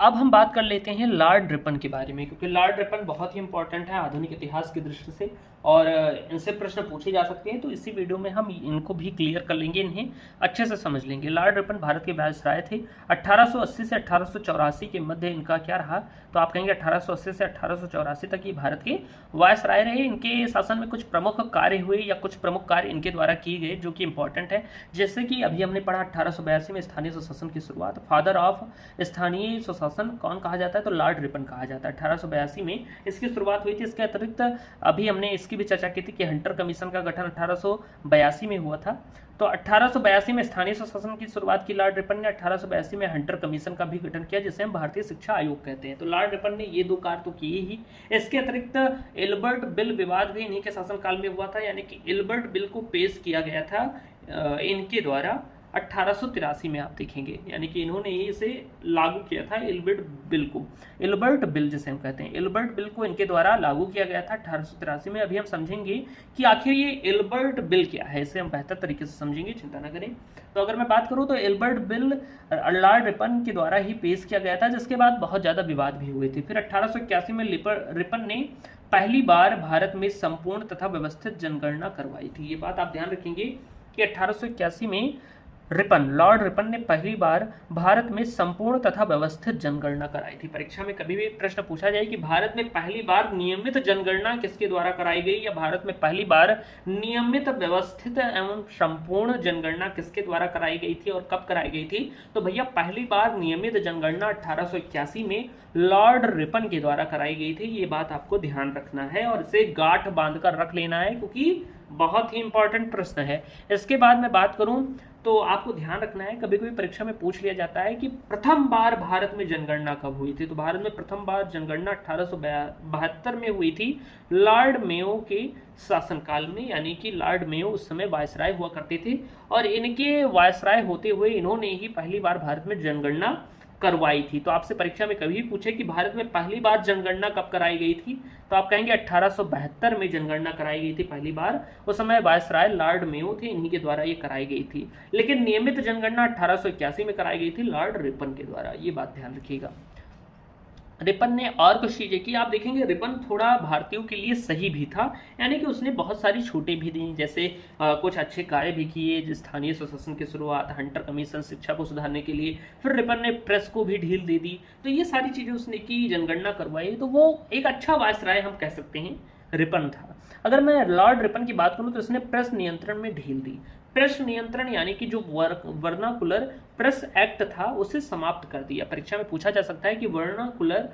अब हम बात कर लेते हैं लॉर्ड रिपन के बारे में, क्योंकि लॉर्ड रिपन बहुत ही इंपॉर्टेंट है आधुनिक इतिहास की दृष्टि से और इनसे प्रश्न पूछे जा सकते हैं। तो इसी वीडियो में हम इनको भी क्लियर कर लेंगे, इन्हें अच्छे से समझ लेंगे। लॉर्ड रिपन भारत के वायसराय थे। 1880 से 1884 के मध्य इनका क्या रहा, तो आप कहेंगे 1880 से 1884 तक ये भारत के वायसराय रहे। इनके शासन में कुछ प्रमुख कार्य हुए या कुछ प्रमुख कार्य इनके द्वारा किए गए जो कि इंपॉर्टेंट है। जैसे कि अभी हमने पढ़ा 1882 में स्थानीय स्वशासन की शुरुआत। फादर ऑफ स्थानीय स्वशासन कौन कहा जाता है, तो लॉर्ड रिपन कहा जाता है। 1882 में इसकी शुरुआत हुई थी। इसके अतिरिक्त अभी हमने इसकी भी चर्चा की थी कि हंटर कमीशन का गठन 1882 में हुआ था। तो 1882 में स्थानीय स्वशासन की शुरुआत की लॉर्ड रिपन ने। 1882 में हंटर कमीशन का भी गठन किया जिसे हम भारतीय शिक्षा आयोग कहते हैं। तो लॉर्ड रिपन ने ये दो कार्य तो किए ही। इसके अतिरिक्त इल्बर्ट बिल विवाद भी इन्हीं के शासनकाल में हुआ था, यानी कि इल्बर्ट बिल को पेश किया गया था इनके द्वारा 1883 में, आप देखेंगे, यानी कि इन्होंने ही इसे लागू किया था इल्बर्ट बिल को। इल्बर्ट बिल जिसे हम कहते हैं, इल्बर्ट बिल को इनके द्वारा लागू किया गया था 1883 में। अभी हम समझेंगे कि आखिर ये इल्बर्ट बिल क्या है, इसे हम बेहतर तरीके से समझेंगे, चिंता न करें। तो अगर मैं बात करूं तो इल्बर्ट बिल लॉर्ड रिपन के द्वारा ही पेश किया गया था, जिसके बाद बहुत ज़्यादा विवाद भी हुए थे। फिर 1881 में रिपन ने पहली बार भारत में संपूर्ण तथा व्यवस्थित जनगणना करवाई थी। ये बात आप ध्यान रखेंगे कि 1881 में लॉर्ड रिपन ने पहली बार भारत में संपूर्ण तथा व्यवस्थित जनगणना कराई थी। परीक्षा में कभी भी प्रश्न पूछा जाए कि भारत में पहली बार नियमित जनगणना किसके द्वारा कराई गई, या भारत में पहली बार नियमित, व्यवस्थित एवं संपूर्ण जनगणना किसके द्वारा कराई गई थी और कब कराई गई थी, तो भैया पहली बार नियमित जनगणना 1881 में लॉर्ड रिपन के द्वारा कराई गई थी। ये बात आपको ध्यान रखना है और इसे गांठ बांधकर रख लेना है, क्योंकि बहुत ही इंपॉर्टेंट प्रश्न है। इसके बाद मैं बात करूं तो आपको ध्यान रखना है, कभी कभी परीक्षा में पूछ लिया जाता है कि प्रथम बार भारत में जनगणना कब हुई थी। तो भारत में प्रथम बार जनगणना 1872 में हुई थी, लॉर्ड मेयो के शासनकाल में, यानी कि लॉर्ड मेयो उस समय वायसराय हुआ करते थे और इनके वायसराय होते हुए इन्होंने ही पहली बार भारत में जनगणना करवाई थी। तो आपसे परीक्षा में कभी पूछे कि भारत में पहली बार जनगणना कब कराई गई थी, तो आप कहेंगे 1872 में जनगणना कराई गई थी पहली बार। उस समय वायसराय लॉर्ड मेयो थे, इन्हीं के द्वारा ये कराई गई थी। लेकिन नियमित जनगणना 1881 में कराई गई थी लॉर्ड रिपन के द्वारा, ये बात ध्यान रखिएगा। रिपन ने और कुछ चीजें की, आप देखेंगे रिपन थोड़ा भारतीयों के लिए सही भी था, यानी कि उसने बहुत सारी छूटें भी दी, जैसे कुछ अच्छे कार्य भी किए, स्थानीय स्वशासन की शुरुआत, हंटर कमीशन, शिक्षा को सुधारने के लिए। फिर रिपन ने प्रेस को भी ढील दे दी, तो ये सारी चीजें उसने की, जनगणना करवाई। तो वो एक अच्छा वायसराय हम कह सकते हैं रिपन था। अगर मैं लॉर्ड रिपन की बात करूं तो इसने प्रेस नियंत्रण में ढील दी। प्रेस नियंत्रण यानी कि जो वर्नाकुलर प्रेस एक्ट था उसे समाप्त कर दिया। परीक्षा में पूछा जा सकता है कि वर्नाकुलर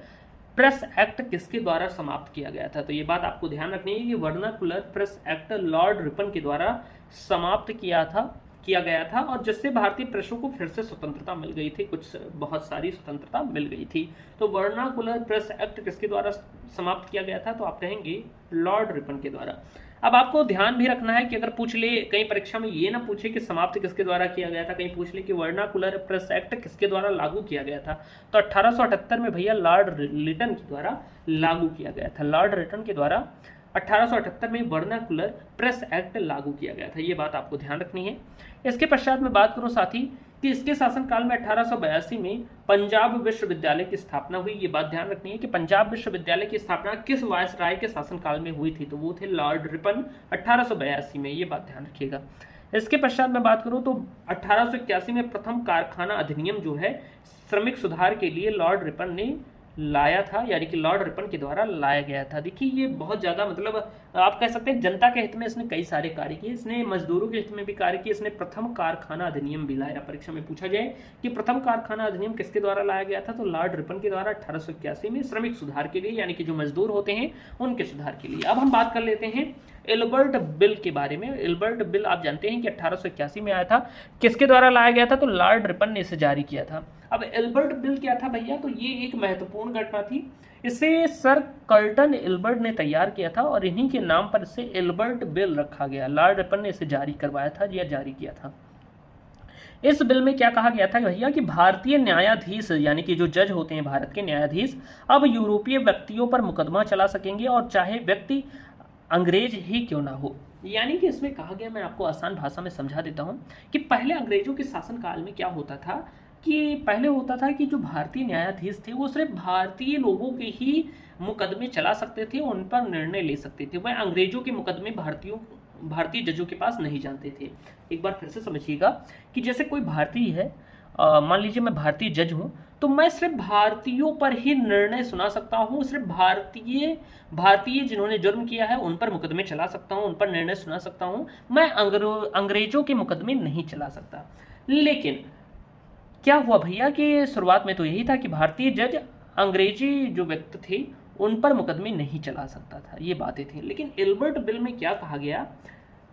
प्रेस एक्ट किसके द्वारा समाप्त किया गया था, तो ये बात आपको ध्यान रखनी है कि vernacular press act Lord Ripon के द्वारा समाप्त किया गया था और जिससे भारतीय प्रेसों को फिर से स्वतंत्रता मिल गई थी, कुछ बहुत सारी स्वतंत्रता मिल गई थी। तो वर्नाकुलर प्रेस एक्ट किसके द्वारा समाप्त किया गया था, तो आप कहेंगे लॉर्ड रिपन के द्वारा। अब आपको ध्यान भी रखना है कि अगर पूछ ले कहीं परीक्षा में ये ना पूछे कि समाप्त किसके द्वारा किया गया था, कहीं पूछ ले कि वर्नाकुलर प्रेस एक्ट किसके द्वारा लागू किया गया था, तो 1878 में भैया लॉर्ड लिटन के द्वारा लागू किया गया था। लॉर्ड लिटन के द्वारा 1878 में वर्नाकुलर प्रेस एक्ट लागू किया गया था, ये बात आपको ध्यान रखनी है। इसके पश्चात मैं बात करूं साथी कि इसके शासनकाल में 1882 में पंजाब विश्वविद्यालय की स्थापना हुई। ये बात ध्यान रखनी है कि पंजाब विश्वविद्यालय की स्थापना किस वायसराय के शासनकाल में हुई थी, तो वो थे लॉर्ड रिपन 1882 में, ये बात ध्यान रखिएगा। इसके पश्चात मैं बात करूं तो 1881 में प्रथम कारखाना अधिनियम जो है श्रमिक सुधार के लिए लॉर्ड रिपन ने लाया था, यानी कि लॉर्ड रिपन के द्वारा लाया गया था। देखिए ये बहुत ज़्यादा मतलब आप कह सकते हैं जनता के हित में इसने कई सारे कार्य किए, इसने मजदूरों के हित में भी कार्य किए, इसने प्रथम कारखाना अधिनियम भी लाया। परीक्षा में पूछा जाए कि प्रथम कारखाना अधिनियम किसके द्वारा लाया गया था, तो लॉर्ड रिपन के द्वारा 1881 में श्रमिक सुधार के लिए, यानी कि जो मजदूर होते हैं उनके सुधार के लिए। अब हम बात कर लेते हैं एल्बर्ट बिल के बारे में। एल्बर्ट बिल आप जानते हैं कि 1881 में आया था, किसके द्वारा लाया गया था, तो लॉर्ड रिपन ने इसे जारी किया था। अब एल्बर्ट बिल क्या था भैया, तो ये एक महत्वपूर्ण घटना थी, इसे सर कर्टन एल्बर्ट ने तैयार किया था और इन्हीं के नाम पर इसे एल्बर्ट बिल रखा गया। लॉर्ड रिपन ने इसे जारी करवाया था या जारी किया था। इस बिल में क्या कहा गया था भैया कि भारतीय न्यायाधीश, यानी कि जो जज होते हैं भारत के न्यायाधीश, अब यूरोपीय व्यक्तियों पर मुकदमा चला सकेंगे और चाहे व्यक्ति अंग्रेज ही क्यों ना हो। यानी कि इसमें कहा गया, मैं आपको आसान भाषा में समझा देता हूं कि पहले अंग्रेजों के शासनकाल में क्या होता था कि पहले होता था कि जो भारतीय न्यायाधीश थे वो सिर्फ भारतीय लोगों के ही मुकदमे चला सकते थे, उन पर निर्णय ले सकते थे। वह अंग्रेजों के मुकदमे भारतीय जजों के पास नहीं जानते थे। एक बार फिर से समझिएगा कि जैसे कोई भारतीय है, मान लीजिए मैं भारतीय जज हूं, तो मैं सिर्फ भारतीयों पर ही निर्णय सुना सकता हूं, सिर्फ भारतीय जिन्होंने जुर्म किया है उन पर मुकदमे चला सकता हूं, उन पर निर्णय सुना सकता हूं, मैं अंग्रेजों के मुकदमे नहीं चला सकता। लेकिन क्या हुआ भैया कि शुरुआत में तो यही था कि भारतीय जज अंग्रेजी जो व्यक्ति थे उन पर मुकदमे नहीं चला सकता था, ये बातें थी। लेकिन एल्बर्ट बिल में क्या कहा गया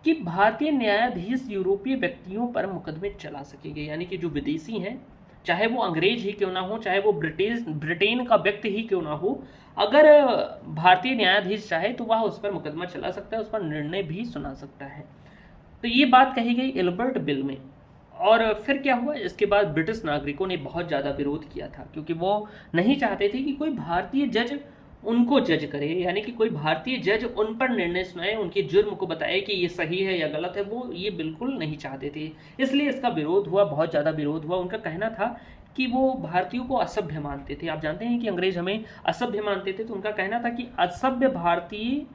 कि भारतीय न्यायाधीश यूरोपीय व्यक्तियों पर मुकदमे चला सकेंगे, यानी कि जो विदेशी हैं, चाहे वो अंग्रेज ही क्यों ना हो, चाहे वो ब्रिटेन का व्यक्ति ही क्यों ना हो, अगर भारतीय न्यायाधीश चाहे तो वह उस पर मुकदमा चला सकता है, उस पर निर्णय भी सुना सकता है। तो ये बात कही गई एल्बर्ट बिल में। और फिर क्या हुआ, इसके बाद ब्रिटिश नागरिकों ने बहुत ज़्यादा विरोध किया था, क्योंकि वो नहीं चाहते थे कि कोई भारतीय जज उनको जज करे, यानी कि कोई भारतीय जज उन पर निर्णय सुनाए, उनके जुर्म को बताए कि ये सही है या गलत है, वो ये बिल्कुल नहीं चाहते थे। इसलिए इसका विरोध हुआ, बहुत ज़्यादा विरोध हुआ। उनका कहना था कि वो भारतीयों को असभ्य मानते थे। आप जानते हैं कि अंग्रेज हमें असभ्य मानते थे, तो उनका कहना था कि असभ्य भारतीय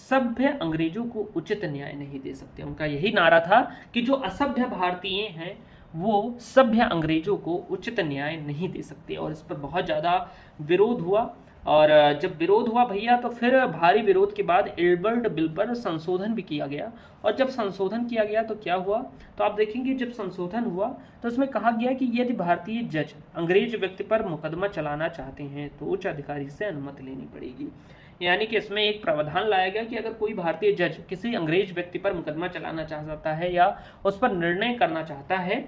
सभ्य अंग्रेजों को उचित न्याय नहीं दे सकते। उनका यही नारा था कि जो असभ्य भारतीय हैं वो सभ्य अंग्रेजों को उचित न्याय नहीं दे सकते, और इस पर बहुत ज़्यादा विरोध हुआ। और जब विरोध हुआ भैया तो फिर भारी विरोध के बाद एल्बर्ट बिल पर संशोधन भी किया गया। और जब संशोधन किया गया तो क्या हुआ, तो आप देखेंगे जब संशोधन हुआ तो उसमें कहा गया कि यदि भारतीय जज अंग्रेज व्यक्ति पर मुकदमा चलाना चाहते हैं तो उच्च अधिकारी से अनुमति लेनी पड़ेगी। यानी कि इसमें एक प्रावधान लाया गया कि अगर कोई भारतीय जज किसी अंग्रेज व्यक्ति पर मुकदमा चलाना चाहता है या उस पर निर्णय करना चाहता है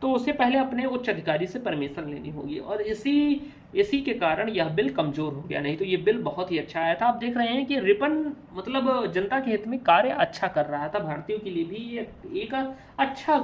तो उसे पहले अपने उच्च अधिकारी से परमिशन लेनी होगी, और इसी के कारण यह बिल कमजोर हो गया। नहीं तो ये बिल बहुत ही अच्छा आया था। आप देख रहे हैं कि रिपन मतलब जनता के हित में कार्य अच्छा कर रहा था, भारतीयों के लिए भी ये एक अच्छा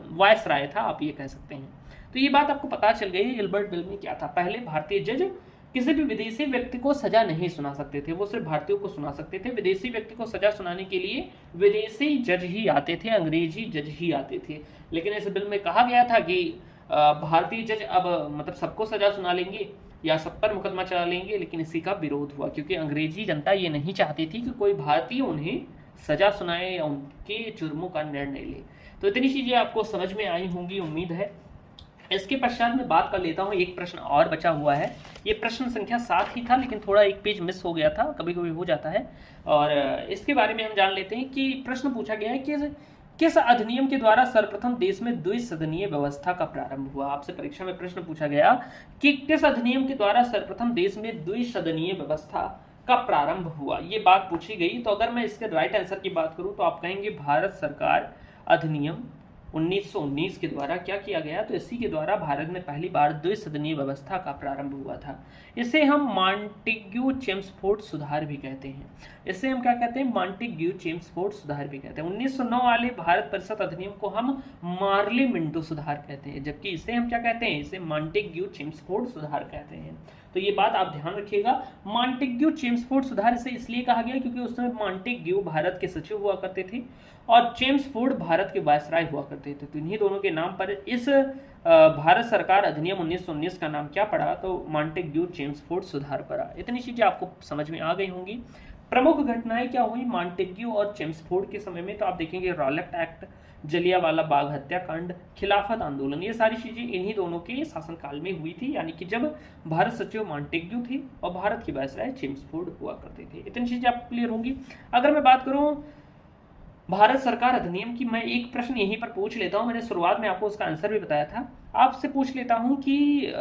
वॉइस राय था, आप ये कह सकते हैं। तो ये बात आपको पता चल गई। इल्बर्ट बिल में क्या था, पहले भारतीय जज किसी भी विदेशी व्यक्ति को सजा नहीं सुना सकते थे, वो सिर्फ भारतीयों को सुना सकते थे। विदेशी व्यक्ति को सजा सुनाने के लिए विदेशी जज ही आते थे, अंग्रेजी जज ही आते थे। लेकिन इस बिल में कहा गया था कि भारतीय जज अब मतलब सबको सजा सुना लेंगे या सब पर मुकदमा चला लेंगे, लेकिन इसी का विरोध हुआ क्योंकि अंग्रेजी जनता ये नहीं चाहती थी कि कोई भारतीय उन्हें सजा सुनाए या उनके जुर्मों का निर्णय ले। तो इतनी चीजें आपको समझ में आई होंगी, उम्मीद है। इसके पश्चात मैं बात कर लेता हूँ, एक प्रश्न और बचा हुआ है। ये प्रश्न संख्या 7 ही था, लेकिन थोड़ा एक पेज मिस हो गया था, कभी कभी हो जाता है। और इसके बारे में हम जान लेते हैं कि प्रश्न पूछा गया है कि किस अधिनियम के द्वारा सर्वप्रथम देश में द्विसदनीय व्यवस्था का प्रारंभ हुआ। आपसे परीक्षा में प्रश्न पूछा गया कि किस अधिनियम के द्वारा सर्वप्रथम देश में द्विसदनीय व्यवस्था का प्रारंभ हुआ, ये बात पूछी गई। तो अगर मैं इसके राइट आंसर की बात करूं तो आप कहेंगे भारत सरकार अधिनियम 1919 के द्वारा क्या किया गया, तो इसी के द्वारा भारत में पहली बार द्विसदनीय व्यवस्था का प्रारंभ हुआ था। इसे हम मॉन्टेग्यू चेम्सफोर्ड सुधार भी कहते हैं। इसे हम क्या कहते हैं, मॉन्टेग्यू चेम्सफोर्ड सुधार भी कहते हैं। 1909 वाले भारत परिषद अधिनियम को हम मार्ले मिंटो सुधार कहते हैं, जबकि इसे हम क्या कहते हैं, इसे मॉन्टेग्यू चेम्सफोर्ड सुधार कहते हैं। तो ये बात आप ध्यान रखिएगा। मॉन्टेग्यू चेम्सफोर्ड सुधार इसे इसलिए कहा गया क्योंकि उस समय मॉन्टेग्यू भारत के सचिव हुआ करते थे और चेम्सफोर्ड भारत के वायसराय हुआ करते थे। तो इन्हीं दोनों के नाम पर इस भारत सरकार अधिनियम 1919 का नाम क्या पड़ा, तो मॉन्टेग्यू चेम्सफोर्ड सुधार पड़ा। इतनी चीजें आपको समझ में आ गई होंगी। प्रमुख घटनाएं क्या हुई मॉन्टेग्यू और चेम्सफोर्ड के समय में, तो आप देखेंगे रॉलेट एक्ट, जलियांवाला बाग हत्याकांड, खिलाफत आंदोलन, ये सारी चीजें इन्हीं दोनों के शासनकाल में हुई थी, यानी कि जब भारत सचिव मॉन्टेग्यू थे और भारत की वायसराय चेम्सफोर्ड हुआ करते थे। इतनी चीजें आपको क्लियर होंगी। अगर मैं बात करूं भारत सरकार अधिनियम की, मैं एक प्रश्न यहीं पर पूछ लेता हूं, मैंने शुरुआत में आपको उसका आंसर भी बताया था। आपसे पूछ लेता हूं कि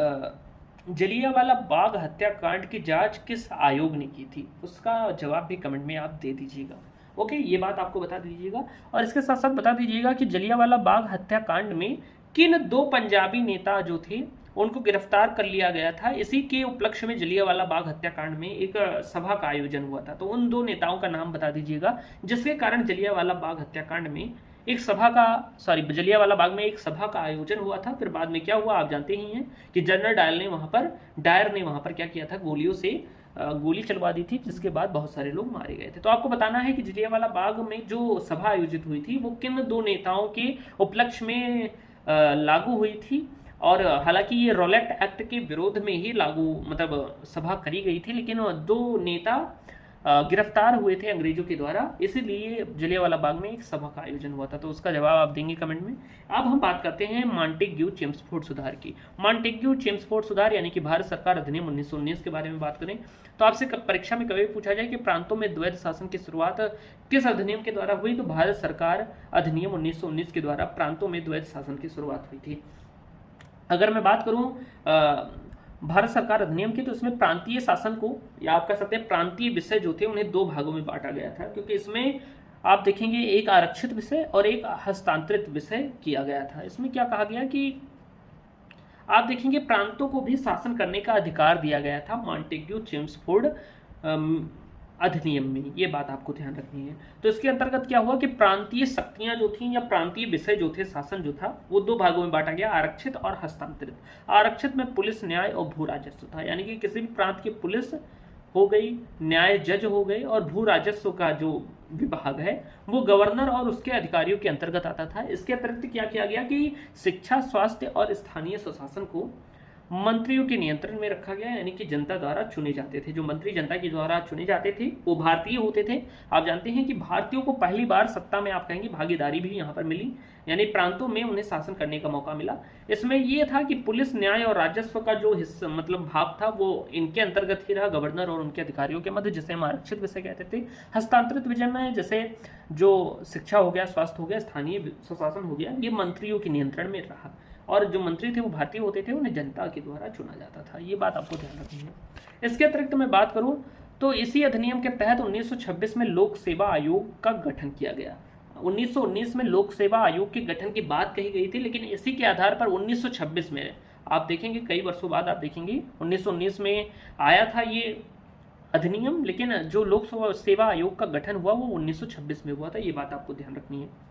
जलियांवाला बाग हत्याकांड की जांच किस आयोग ने की थी, उसका जवाब भी कमेंट में आप दे दीजिएगा। ओके, ये बात आपको बता दीजिएगा। और इसके साथ साथ बता दीजिएगा कि जलियांवाला बाग हत्याकांड में किन 2 पंजाबी नेता जो थे उनको गिरफ्तार कर लिया गया था। इसी के उपलक्ष्य में जलियांवाला बाग हत्याकांड में एक सभा का आयोजन हुआ था। तो उन 2 नेताओं का नाम बता दीजिएगा जिसके कारण जलियांवाला बाग हत्याकांड में एक सभा का जलियांवाला बाग में एक सभा का आयोजन हुआ था। फिर बाद में क्या हुआ आप जानते ही हैं कि जनरल डायर ने वहां पर क्या किया था, गोलियों से गोली चलवा दी थी, जिसके बाद बहुत सारे लोग मारे गए थे। तो आपको बताना है कि जलियांवाला बाग में जो सभा आयोजित हुई थी वो किन 2 नेताओं के उपलक्ष्य में लागू हुई थी। और हालांकि ये रॉलेट एक्ट के विरोध में ही लागू मतलब सभा करी गई थी, लेकिन 2 नेता गिरफ्तार हुए थे अंग्रेजों के द्वारा, इसीलिए जलियांवाला बाग में एक सभा का आयोजन हुआ था। तो उसका जवाब आप देंगे कमेंट में। अब हम बात करते हैं मॉन्टेग्यू चेम्सफोर्ड सुधार की। मॉन्टेग्यू चेम्सफोर्ड सुधार यानी कि भारत सरकार अधिनियम 1919 के बारे में बात करें तो आपसे परीक्षा में कभी पूछा जाए कि प्रांतों में द्वैध शासन की शुरुआत किस अधिनियम के द्वारा हुई, तो भारत सरकार अधिनियम 1919 के द्वारा प्रांतों में द्वैध शासन की शुरुआत हुई थी। अगर मैं बात करूं भारत सरकार अधिनियम की, तो इसमें प्रांतीय शासन को या आप कह सकते हैं प्रांतीय विषय जो थे उन्हें 2 भागों में बांटा गया था, क्योंकि इसमें आप देखेंगे एक आरक्षित विषय और एक हस्तांतरित विषय किया गया था। इसमें क्या कहा गया कि आप देखेंगे प्रांतों को भी शासन करने का अधिकार दिया गया था मॉन्टेग्यू चेम्सफोर्ड अधिनियम में, ये बात आपको ध्यान रखनी है। तो इसके अंतर्गत क्या हुआ कि प्रांतीय शक्तियां जो थी या प्रांतीय विषय जो थे, शासन जो था वो 2 भागों में बांटा गया, आरक्षित और हस्तांतरित। आरक्षित में पुलिस, न्याय और भू राजस्व था, यानी कि किसी भी प्रांत की पुलिस हो गई, न्याय जज हो गए और भू राजस्व का जो विभाग है वो गवर्नर और उसके अधिकारियों के अंतर्गत आता था। इसके अतिरिक्त क्या किया गया कि शिक्षा, स्वास्थ्य और स्थानीय स्वशासन को मंत्रियों के नियंत्रण में रखा गया, यानी कि जनता द्वारा चुने जाते थे। जो मंत्री जनता के द्वारा चुने जाते थे वो भारतीय होते थे। आप जानते हैं कि भारतीयों को पहली बार सत्ता में आप कहेंगे भागीदारी भी यहाँ पर मिली, यानी प्रांतों में उन्हें शासन करने का मौका मिला। इसमें यह था कि पुलिस, न्याय और राजस्व का जो हिस्सा मतलब भाग था वो इनके अंतर्गत ही रहा, गवर्नर और उनके अधिकारियों के मध्य, जिसे हम आरक्षित विषय कहते थे। हस्तांतरित विषय में जैसे जो शिक्षा हो गया, स्वास्थ्य हो गया, स्थानीय स्वशासन हो गया, ये मंत्रियों के नियंत्रण में रहा और जो मंत्री थे वो भारतीय होते थे, उन्हें जनता के द्वारा चुना जाता था। ये बात आपको ध्यान रखनी है। इसके अतिरिक्त मैं बात करूं तो इसी अधिनियम के तहत 1926 में लोक सेवा आयोग का गठन किया गया। 1919 में लोक सेवा आयोग के गठन की बात कही गई थी, लेकिन इसी के आधार पर 1926 में आप देखेंगे, कई वर्षों बाद आप देखेंगे 1919 में आया था ये अधिनियम, लेकिन जो लोक सेवा आयोग का गठन हुआ वो 1926 में हुआ था। ये बात आपको ध्यान रखनी है।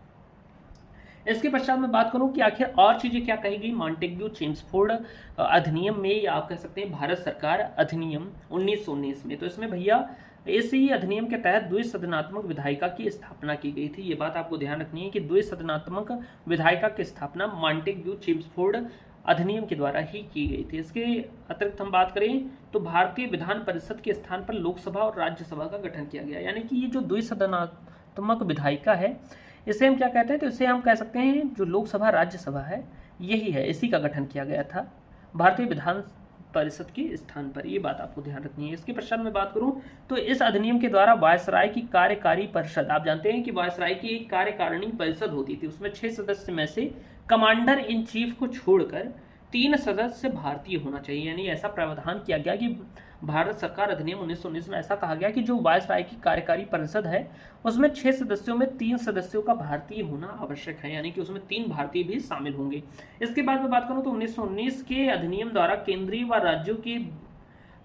इसके पश्चात मैं बात करूं कि आखिर और चीजें क्या कही गई मॉन्टेग्यू चेम्सफोर्ड अधिनियम में, या आप कह सकते हैं भारत सरकार अधिनियम 1919 में। तो इसमें भैया इसी अधिनियम के तहत द्विसदनात्मक विधायिका की स्थापना की गई थी। ये बात आपको ध्यान रखनी है कि द्विसदनात्मक विधायिका की स्थापना मॉन्टेग्यू चेम्सफोर्ड अधिनियम के द्वारा ही की गई थी। इसके अतिरिक्त हम बात करें तो भारतीय विधान परिषद के स्थान पर लोकसभा और राज्यसभा का गठन किया गया। यानी कि ये जो द्विसदनात्मक विधायिका है, इसे हम क्या कहते हैं, तो इसे हम कह सकते हैं जो लोकसभा राज्यसभा है यही है, इसी का गठन किया गया था भारतीय विधान परिषद के स्थान पर। ये बात आपको ध्यान रखनी है। इसके पश्चात मैं बात करूं तो इस अधिनियम के द्वारा वायसराय की कार्यकारी परिषद, आप जानते हैं कि वायसराय की एक कार्यकारिणी परिषद होती थी, उसमें 6 सदस्य में से कमांडर इन चीफ को छोड़कर 3 सदस्य भारतीय होना चाहिए। यानी ऐसा प्रावधान किया गया कि भारत सरकार अधिनियम 1919 में ऐसा कहा गया कि जो वायसराय की कार्यकारी परिषद है उसमें 6 सदस्यों में 3 सदस्यों का भारतीय होना आवश्यक है, यानी कि उसमें 3 भारतीय भी शामिल होंगे। इसके बाद मैं बात करूं तो 1919 के अधिनियम द्वारा केंद्रीय व राज्यों के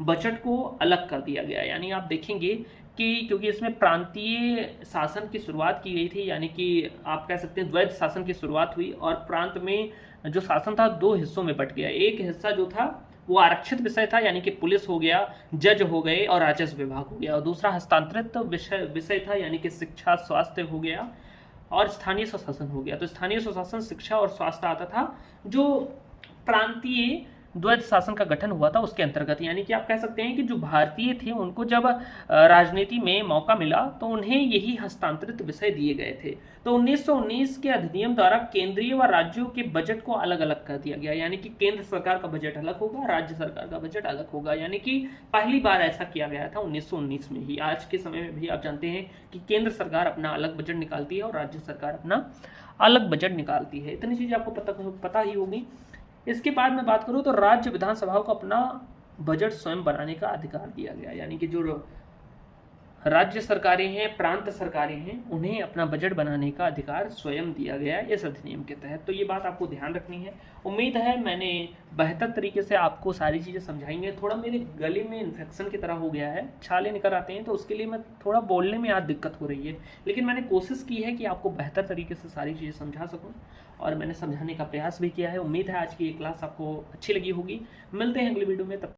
बजट को अलग कर दिया गया। यानी आप देखेंगे कि क्योंकि इसमें प्रांतीय शासन की शुरुआत की गई थी, यानी कि आप कह सकते हैं द्वैध शासन की शुरुआत हुई, और प्रांत में जो शासन था 2 हिस्सों में बट गया। एक हिस्सा जो था वो आरक्षित विषय था, यानी कि पुलिस हो गया, जज हो गए और राजस्व विभाग हो गया, और दूसरा हस्तांतरित विषय था, यानी कि शिक्षा स्वास्थ्य हो गया और स्थानीय स्वशासन हो गया। तो स्थानीय स्वशासन, शिक्षा और स्वास्थ्य आता था जो प्रांतीय द्वैध शासन का गठन हुआ था उसके अंतर्गत। यानी कि आप कह सकते हैं कि जो भारतीय थे उनको जब राजनीति में मौका मिला तो उन्हें यही हस्तांतरित विषय दिए गए थे। तो 1919 के अधिनियम द्वारा केंद्रीय व राज्यों के बजट को अलग अलग कर दिया गया। यानी कि केंद्र सरकार का बजट अलग होगा, राज्य सरकार का बजट अलग होगा। यानी कि पहली बार ऐसा किया गया था 1919 में ही। आज के समय में भी आप जानते हैं कि केंद्र सरकार अपना अलग बजट निकालती है और राज्य सरकार अपना अलग बजट निकालती है। इतनी चीजें आपको पता ही होगी। इसके बाद मैं बात करूं तो राज्य विधानसभाओं को अपना बजट स्वयं बनाने का अधिकार दिया गया। यानी कि जो राज्य सरकारें हैं, प्रांत सरकारें हैं, उन्हें अपना बजट बनाने का अधिकार स्वयं दिया गया है इस अधिनियम के तहत। तो ये बात आपको ध्यान रखनी है। उम्मीद है मैंने बेहतर तरीके से आपको सारी चीज़ें समझाई हैं। थोड़ा मेरे गले में इन्फेक्शन की तरह हो गया है, छाले निकल आते हैं, तो उसके लिए मैं थोड़ा बोलने में आज दिक्कत हो रही है, लेकिन मैंने कोशिश की है कि आपको बेहतर तरीके से सारी चीज़ें समझा सकूँ, और मैंने समझाने का प्रयास भी किया है। उम्मीद है आज की ये क्लास आपको अच्छी लगी होगी। मिलते हैं अगली वीडियो में, तब